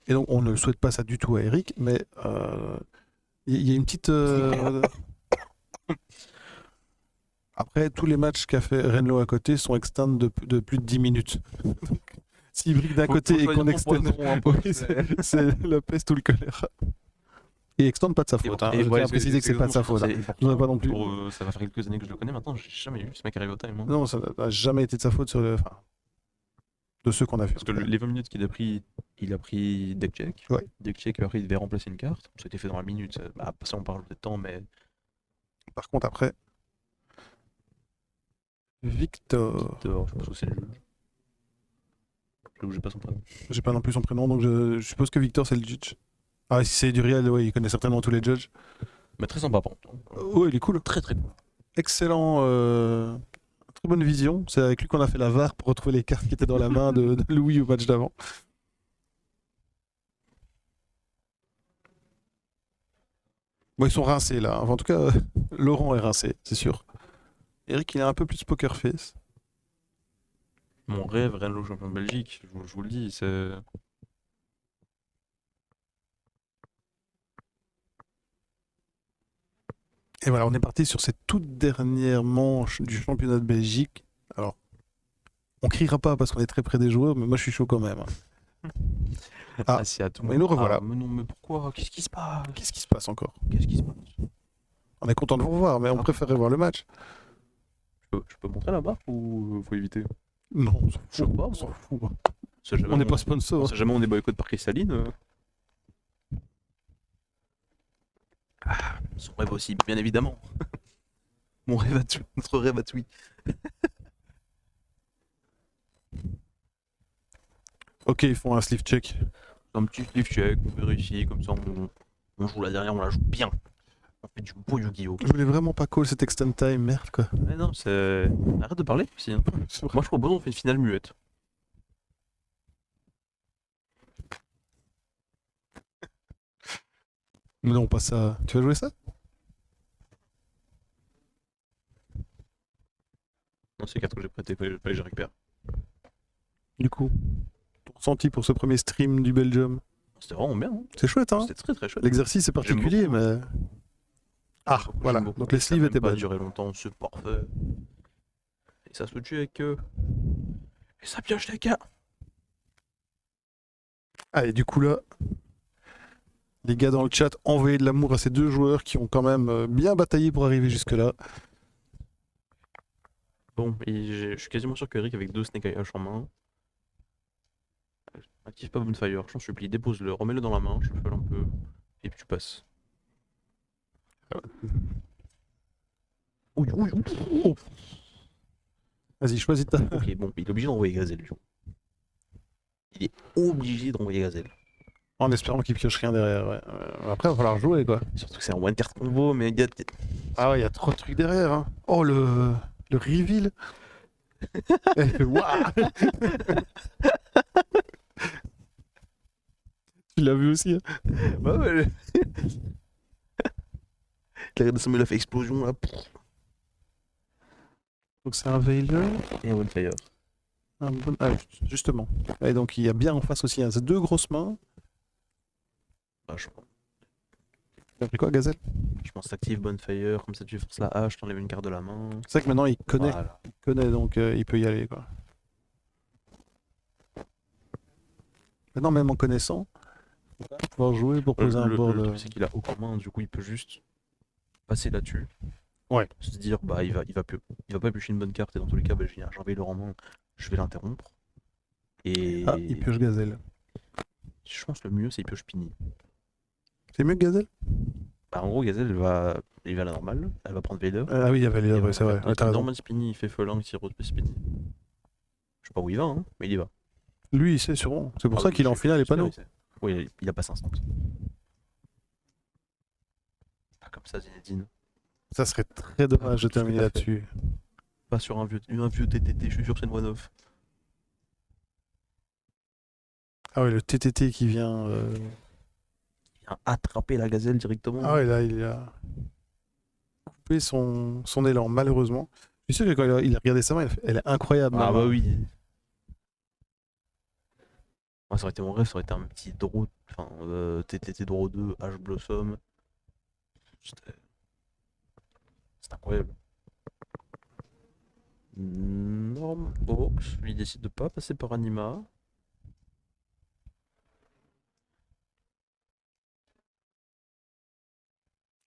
Speaker 2: Et donc, on ne souhaite pas ça du tout à Eric, mais il y a une petite. Après, tous les matchs qu'a fait Renlo à côté sont extend de plus de 10 minutes. Donc, s'il brique d'un
Speaker 1: Faut
Speaker 2: côté et
Speaker 1: choisir
Speaker 2: qu'on
Speaker 1: ton
Speaker 2: extend,
Speaker 1: poison, un peu,
Speaker 2: oui, c'est la peste ou le choléra. Et extend pas de sa faute, hein. Je tiens
Speaker 1: ouais,
Speaker 2: à préciser que c'est pas de sa faute, hein. Je voudrais pas non plus.
Speaker 1: Ça va faire quelques années que je le connais maintenant, j'ai jamais vu ce mec arriver au time, hein.
Speaker 2: Non, ça n'a jamais été de sa faute sur le. Enfin, de ceux qu'on a fait.
Speaker 1: Parce que les 20 minutes qu'il a pris, il a pris deck check.
Speaker 2: Ouais.
Speaker 1: Deck check, après il devait remplacer une carte. Ça a été fait dans la minute. Bah, ça on parle de temps, mais.
Speaker 2: Par contre, après. Victor.
Speaker 1: Victor, je pense que c'est le juge. J'ai pas son prénom.
Speaker 2: J'ai pas non plus son prénom, donc je suppose que Victor c'est le judge. Ah, si c'est du réel, ouais, il connaît certainement tous les judges.
Speaker 1: Mais très sympa, par contre.
Speaker 2: Ouais, il est cool.
Speaker 1: Très très cool.
Speaker 2: Excellent. Très bonne vision. C'est avec lui qu'on a fait la VAR pour retrouver les cartes qui étaient dans la main de Louis au match d'avant. Bon, ils sont rincés là. Enfin, en tout cas, Laurent est rincé, c'est sûr. Eric, il a un peu plus poker face.
Speaker 1: Mon rêve, Renlo champion de Belgique, je vous le dis, c'est.
Speaker 2: Et voilà, on est parti sur cette toute dernière manche du championnat de Belgique. Alors, on criera pas parce qu'on est très près des joueurs, mais moi je suis chaud quand même, hein. Ah,
Speaker 1: c'est à tout
Speaker 2: mais nous revoilà.
Speaker 1: Mais non, mais pourquoi? Qu'est-ce qui se passe?
Speaker 2: Qu'est-ce qui se passe encore?
Speaker 1: Qu'est-ce qui se passe?
Speaker 2: On est content de vous revoir, mais on préférait voir le match.
Speaker 1: Je peux montrer la barre ou faut éviter?
Speaker 2: Non, on s'en
Speaker 1: Je sais
Speaker 2: fout.
Speaker 1: pas,
Speaker 2: On s'en fout.
Speaker 1: On
Speaker 2: On n'est pas sponsor.
Speaker 1: sait jamais on est boycott par Cristalline. Son rêve aussi, bien évidemment. Mon rêve à tout, notre rêve à tout.
Speaker 2: Ok, ils font un sleeve check.
Speaker 1: Un petit sleeve check, on vérifie, comme ça on joue la dernière, on la joue bien. On fait du beau Yu-Gi-Oh!
Speaker 2: Je voulais vraiment pas call cet extend time, merde quoi.
Speaker 1: Mais non, c'est. Arrête de parler aussi, hein. Moi je propose on fait une finale muette.
Speaker 2: Non, pas ça. Tu vas jouer ça?
Speaker 1: Non, c'est les cartes que j'ai prêtées, fallait que je récupère.
Speaker 2: Du coup, ton ressenti pour ce premier stream du Belgium?
Speaker 1: C'était vraiment bien, hein.
Speaker 2: C'est chouette, hein?
Speaker 1: C'était très très chouette.
Speaker 2: L'exercice est particulier,
Speaker 1: J'aime beaucoup.
Speaker 2: mais. Ah,
Speaker 1: J'aime
Speaker 2: voilà.
Speaker 1: beaucoup.
Speaker 2: Donc les
Speaker 1: Ça a
Speaker 2: sleeves
Speaker 1: même
Speaker 2: étaient
Speaker 1: pas
Speaker 2: bonnes.
Speaker 1: duré longtemps, c'est parfait. Et ça se tue avec eux. Et ça pioche les gars.
Speaker 2: Allez, du coup là, les gars dans le chat, envoyez de l'amour à ces deux joueurs qui ont quand même bien bataillé pour arriver jusque-là.
Speaker 1: Bon, je suis quasiment sûr que Eric avec 2 Snake Eye Hush en main. Active pas Bonfire, je t'en supplie, dépose-le, remets-le dans la main, je le un peu, et puis tu passes. Ouh.
Speaker 2: Vas-y, choisis ta.
Speaker 1: Ok, bon, il est obligé d'envoyer Gazelle, du coup. Il est obligé d'envoyer Gazelle.
Speaker 2: En espérant qu'il pioche rien derrière, ouais. Après, il va falloir jouer, quoi.
Speaker 1: Surtout que c'est un one card combo, mais gars.
Speaker 2: Ah ouais, il y a trop de trucs derrière, hein. Oh, le reveal. Waouh. Tu l'as vu aussi, hein.
Speaker 1: Ouais. Il a regardé ça, mais il a fait explosion là.
Speaker 2: Donc c'est un Veiler.
Speaker 1: Et un Bonfire.
Speaker 2: Un bon... Ah, justement. Et donc il y a bien en face aussi, hein, ces deux grosses mains.
Speaker 1: Vachement.
Speaker 2: T'as pris quoi, Gazelle?
Speaker 1: Je pense active Bonfire, comme ça tu forces la hache, t'enlèves une carte de la main.
Speaker 2: C'est vrai que maintenant il connaît,
Speaker 1: Voilà.
Speaker 2: donc il peut y aller, quoi. Maintenant, même en connaissant, il va pouvoir jouer pour poser un board.
Speaker 1: Le truc, c'est qu'il a aucun main, du coup il peut juste passer là-dessus.
Speaker 2: Ouais.
Speaker 1: Se dire, bah il va pas piocher une bonne carte, et dans tous les cas, bah, j'ai un Veiller en main, je vais l'interrompre. Et.
Speaker 2: Ah, il pioche Gazelle.
Speaker 1: Je pense que le mieux c'est il pioche Pini.
Speaker 2: C'est mieux que Gazelle?
Speaker 1: Bah, en gros, Gazelle il va à la normale, elle va prendre Vader.
Speaker 2: Ah oui, il y avait les
Speaker 1: Et
Speaker 2: ouais, c'est vrai. Ouais, t'as raison.
Speaker 1: Normal Spinny, il fait Phalanx, il rose Spinny. sais pas où il va, hein, mais il y va.
Speaker 2: Lui, il sait sûrement. C'est pour
Speaker 1: Ah
Speaker 2: ça
Speaker 1: oui,
Speaker 2: qu'il est en finale et pas
Speaker 1: sûr,
Speaker 2: nous.
Speaker 1: il sait. Oui, il a pas 500. Pas comme ça, Zinedine.
Speaker 2: Ça serait très dommage de
Speaker 1: tout ce que
Speaker 2: terminer
Speaker 1: t'as fait.
Speaker 2: là-dessus.
Speaker 1: Pas sur un vieux TTT, je suis sûr que c'est une one-off.
Speaker 2: Ah ouais, le TTT qui vient.
Speaker 1: Il vient attraper la gazelle directement.
Speaker 2: Ah ouais, là, il a coupé son élan, malheureusement. Je suis sûr que quand il a regardé sa main, elle est incroyable, ma
Speaker 1: Ah bah
Speaker 2: main.
Speaker 1: oui. Moi, ça aurait été mon rêve, ça aurait été un petit draw, enfin, TTT draw 2, H Blossom. C'était c'était incroyable. Norm Hawks, lui, il décide de pas passer par Anima.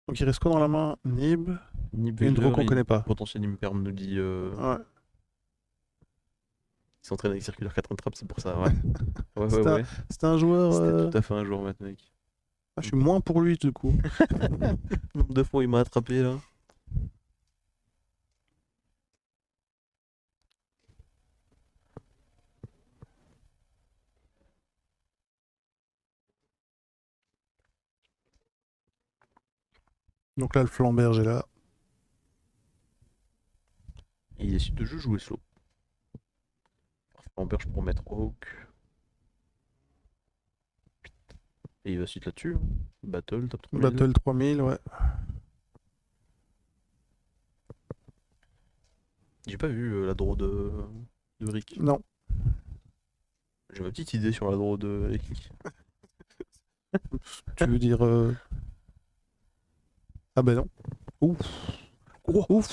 Speaker 2: Donc il reste quoi dans la main? Nib. Et une draw
Speaker 1: Nibeller,
Speaker 2: qu'on connaît pas.
Speaker 1: potentiel Imperm nous dit.
Speaker 2: Ouais.
Speaker 1: Il s'entraîne avec Circular 4 Trap, c'est pour ça, ouais. Ouais, ouais,
Speaker 2: C'était un,
Speaker 1: ouais.
Speaker 2: c'était un joueur.
Speaker 1: C'était tout à fait un jour, maintenant, mec.
Speaker 2: Ah, je suis moins pour lui, du coup.
Speaker 1: Nombre de fois il m'a attrapé là.
Speaker 2: Donc là, le flamberge est là.
Speaker 1: Et il décide de juste jouer slow. Flamberge pour mettre Hawk. Et il va suite là-dessus. Hein. Battle, top 3000.
Speaker 2: Battle 3000, ouais.
Speaker 1: J'ai pas vu la draw de Rick.
Speaker 2: Non.
Speaker 1: J'ai ma petite idée sur la draw de Rick.
Speaker 2: Tu veux dire. Ah ben non. Ouf. Ouf.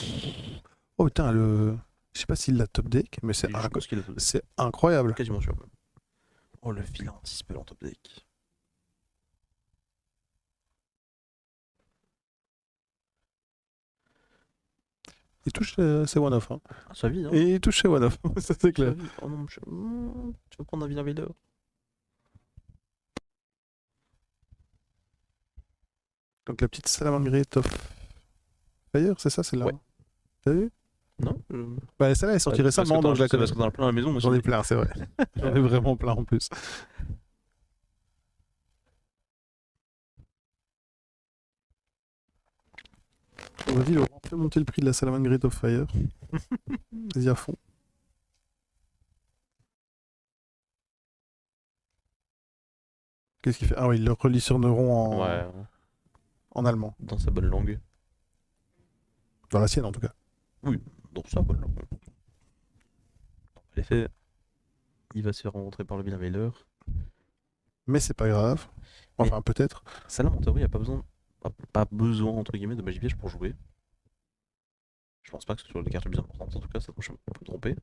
Speaker 2: Oh putain, le. Je sais pas s'il l'a top deck, mais
Speaker 1: Et je pense qu'il a top deck.
Speaker 2: c'est incroyable.
Speaker 1: Quasiment sûr même. Oh le vilain anti-spell en top deck.
Speaker 2: Il touche ses one-off. Hein.
Speaker 1: Ah, sa vie, hein.
Speaker 2: Et il touche ses one-off, ça c'est
Speaker 1: Sa
Speaker 2: clair.
Speaker 1: vie. Oh non, tu vas prendre un vilain Vader.
Speaker 2: Donc la petite Salamangreat of Fire, c'est ça, c'est là.
Speaker 1: Ouais.
Speaker 2: T'as vu?
Speaker 1: Non
Speaker 2: Bah celle-là elle est sortie récemment, donc je la connais.
Speaker 1: Parce que t'en as plein à la maison, moi
Speaker 2: J'en ai
Speaker 1: aussi.
Speaker 2: plein, c'est vrai. J'en ai vraiment plein en plus. Vas-y, Laurent, fais monter le prix de la Salamangreat of Fire. Vas-y à fond. Qu'est-ce qu'il fait? Ah oui, il le relit sur Neuron
Speaker 1: Ouais,
Speaker 2: en allemand.
Speaker 1: dans sa bonne langue.
Speaker 2: Dans la sienne en tout cas.
Speaker 1: Dans sa bonne langue. En effet, il va se faire rencontrer par le vilain Vader.
Speaker 2: Mais c'est pas grave. Enfin, peut-être.
Speaker 1: Salam, en théorie, il a pas besoin entre guillemets de magie piège pour jouer. Je pense pas que ce soit les cartes les plus importantes, en tout cas, ça je peux me tromper.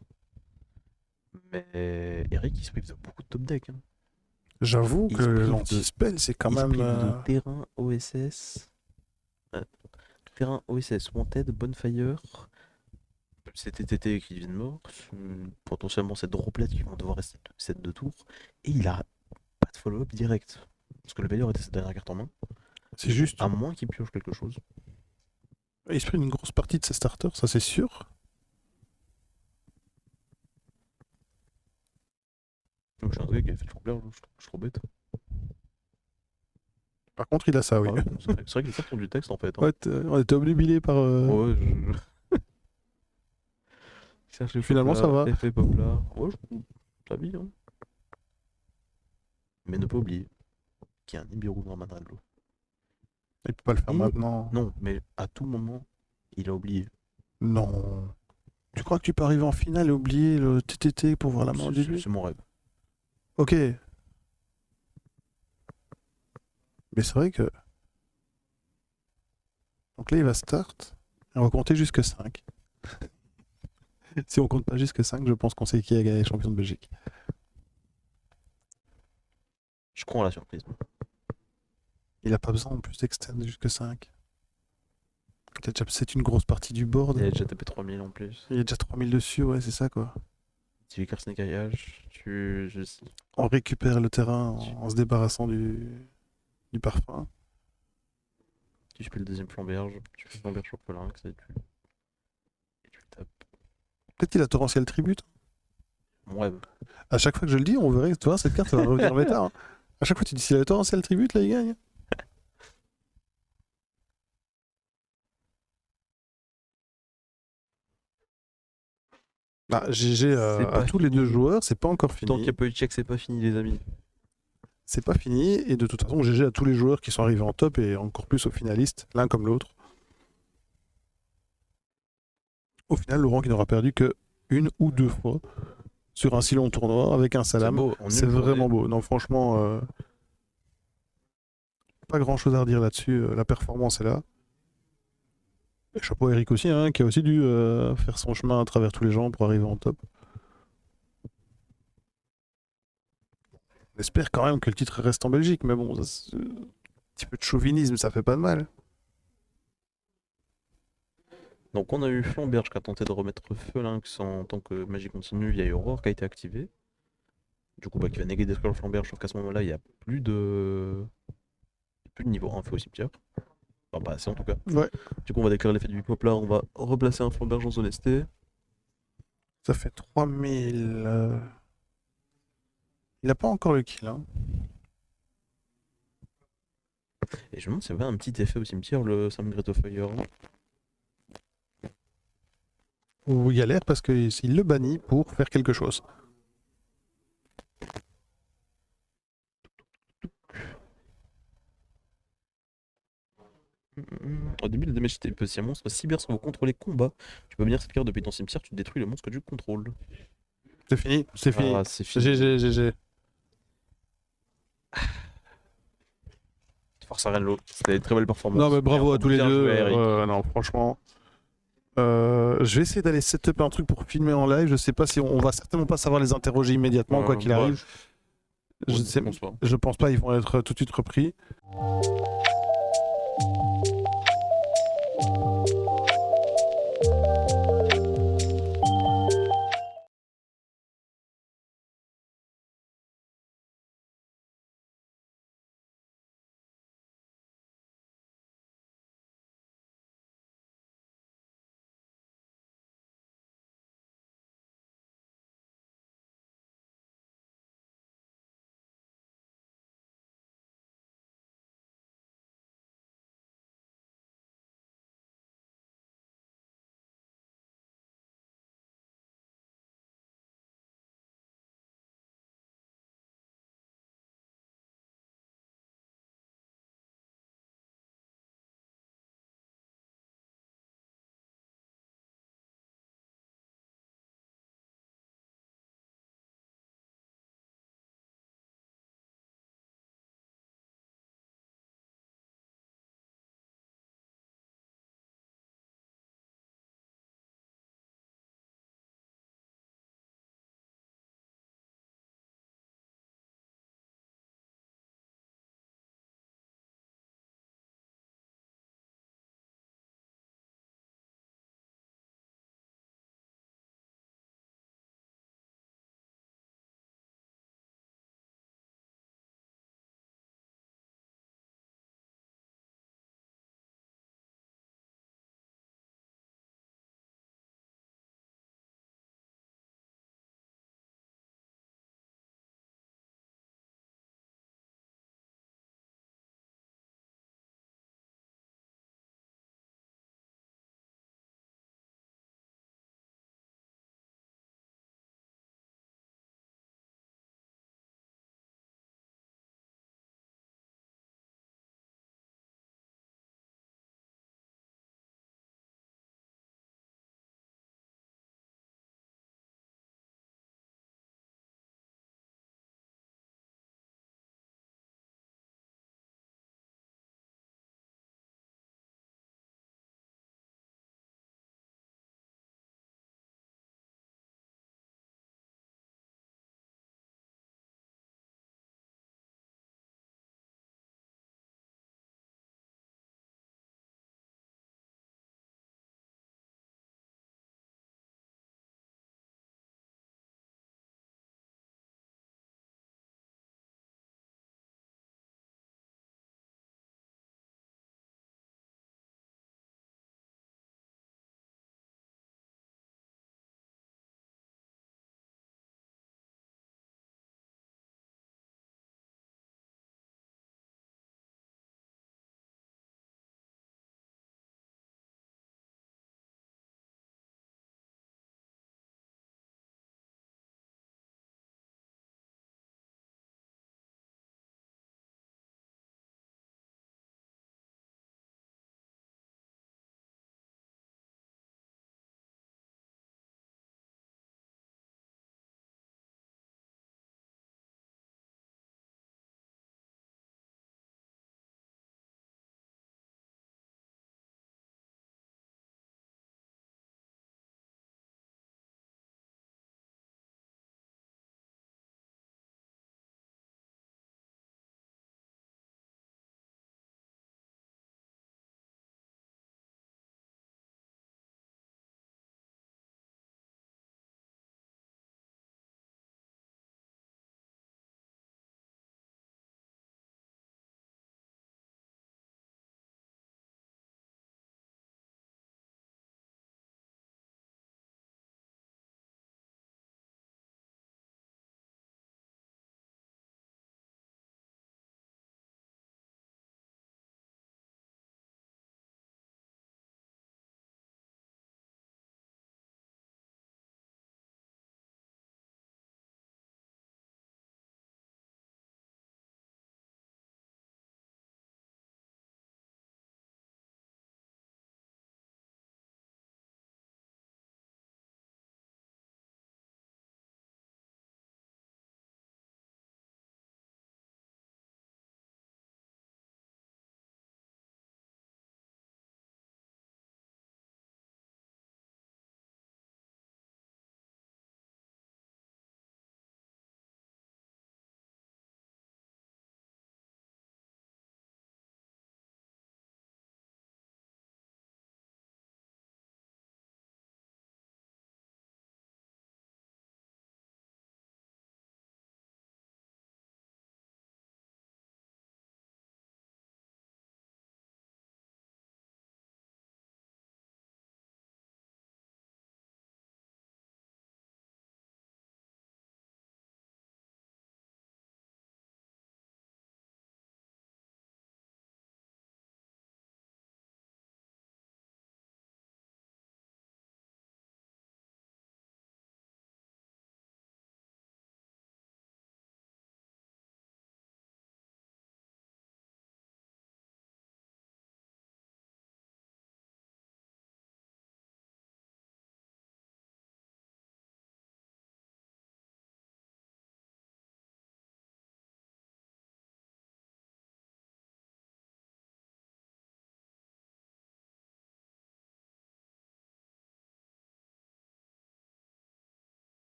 Speaker 1: Mais Eric, il se prive de beaucoup de top deck. Hein.
Speaker 2: J'avoue
Speaker 1: Il
Speaker 2: que
Speaker 1: se prive de-
Speaker 2: l'anti-spell, c'est quand
Speaker 1: il se
Speaker 2: même.
Speaker 1: prive de terrain OSS. Terrain OSS, Wanted, Bonfire. C'est TTT qui viennent mort. Potentiellement cette droplet qui vont devoir rester set de tours. Et il a pas de follow-up direct. Parce que le Vader était sa dernière carte en main.
Speaker 2: C'est juste.
Speaker 1: À moins qu'il pioche quelque chose.
Speaker 2: Il se prend une grosse partie de ses starters, ça c'est sûr.
Speaker 1: Donc je suis un gars qui a fait le flamberge, je suis trop bête.
Speaker 2: Par contre, il a ça, oui.
Speaker 1: Ouais, c'est vrai que les cartes ont du texte en fait. Hein.
Speaker 2: Ouais, on était obnubilé par.
Speaker 1: Ouais, Cherche les
Speaker 2: Finalement, ça va.
Speaker 1: Effet Poplar. Ouais, ça vie, hein. Mais ne pas oublier qu'il y a un Nibiru dans Manalo.
Speaker 2: Il peut pas le faire
Speaker 1: Et-
Speaker 2: maintenant.
Speaker 1: Non, mais à tout moment, il a oublié.
Speaker 2: Non. Tu crois que tu peux arriver en finale et oublier le TTT pour voir la main au début?
Speaker 1: C'est mon rêve.
Speaker 2: Ok. Mais c'est vrai que. Donc là, il va start. Et on va compter jusque 5. Si on compte pas jusque 5, je pense qu'on sait qui a gagné champion de Belgique.
Speaker 1: Je crois à la surprise. Moi.
Speaker 2: Il a pas besoin en plus d'extend jusque 5. C'est une grosse partie du board.
Speaker 1: Il a déjà tapé 3000 en plus.
Speaker 2: Il y a déjà 3000 dessus, ouais, c'est ça quoi.
Speaker 1: Tu écartes Snake Eyage,
Speaker 2: On récupère le terrain en se débarrassant du parfum.
Speaker 1: tu fais le deuxième flamberge, tu fais flamberge sur Pelinx et tu le tapes.
Speaker 2: Peut-être qu'il a torrentiel tribute.
Speaker 1: Mon rêve.
Speaker 2: À chaque fois que je le dis, on verrait, tu vois, cette carte, ça va revenir méta. Hein. À chaque fois, tu dis si la torrentiel tribute, là, il gagne. Ah, GG
Speaker 1: C'est
Speaker 2: à
Speaker 1: pas
Speaker 2: tous les deux
Speaker 1: fini.
Speaker 2: joueurs, c'est pas encore
Speaker 1: Tant qu'il n'y
Speaker 2: fini.
Speaker 1: a pas eu de check, c'est pas fini, les amis.
Speaker 2: C'est pas fini, et de toute façon, GG à tous les joueurs qui sont arrivés en top et encore plus aux finalistes, l'un comme l'autre. Au final, Laurent qui n'aura perdu que une ou deux fois sur un si long tournoi avec un
Speaker 1: C'est
Speaker 2: salam.
Speaker 1: beau. En
Speaker 2: C'est
Speaker 1: une
Speaker 2: vraiment
Speaker 1: journée.
Speaker 2: beau. Non, franchement, pas grand chose à redire là-dessus. La performance est là. Et chapeau à Eric aussi, hein, qui a aussi dû faire son chemin à travers tous les gens pour arriver en top. On espère quand même que le titre reste en Belgique, mais bon, un petit peu de chauvinisme, ça fait pas de mal.
Speaker 1: Donc on a eu Flamberge qui a tenté de remettre feu Lynx en tant que magie continue. Il y a eu Aurore qui a été activée. Du coup, qui va néger d'esclore Flamberge, sauf qu'à ce moment-là, il n'y a plus de... plus de niveau 1 feu au cimetière. Enfin, pas assez en tout cas.
Speaker 2: Ouais.
Speaker 1: Du coup, on va déclarer l'effet du pop là. On va replacer un Flamberge en zone ST.
Speaker 2: Ça fait 3000. Il a pas encore le kill. Hein.
Speaker 1: Et je me demande s'il y avait un petit effet au cimetière, le Sam Great of Fire.
Speaker 2: Ou il galère parce qu'il le bannit pour faire quelque chose.
Speaker 1: Au début, le damage type, si un monstre cyber vous contrôler combat, tu peux venir cette carte depuis ton cimetière, tu détruis le monstre que tu contrôles.
Speaker 2: C'est fini, c'est fini.
Speaker 1: Ah, c'est fini.
Speaker 2: GG, GG.
Speaker 1: Force à Renlo, c'était une très belle performance.
Speaker 2: Non, mais bravo à tous les
Speaker 1: Bien
Speaker 2: deux.
Speaker 1: joué, Eric.
Speaker 2: Non, franchement. Je vais essayer d'aller setup un truc pour filmer en live. Je sais pas si on va certainement pas savoir les interroger immédiatement, quoi qu'il
Speaker 1: Bah,
Speaker 2: arrive.
Speaker 1: je pense pas.
Speaker 2: Je pense pas, ils vont être tout de suite repris.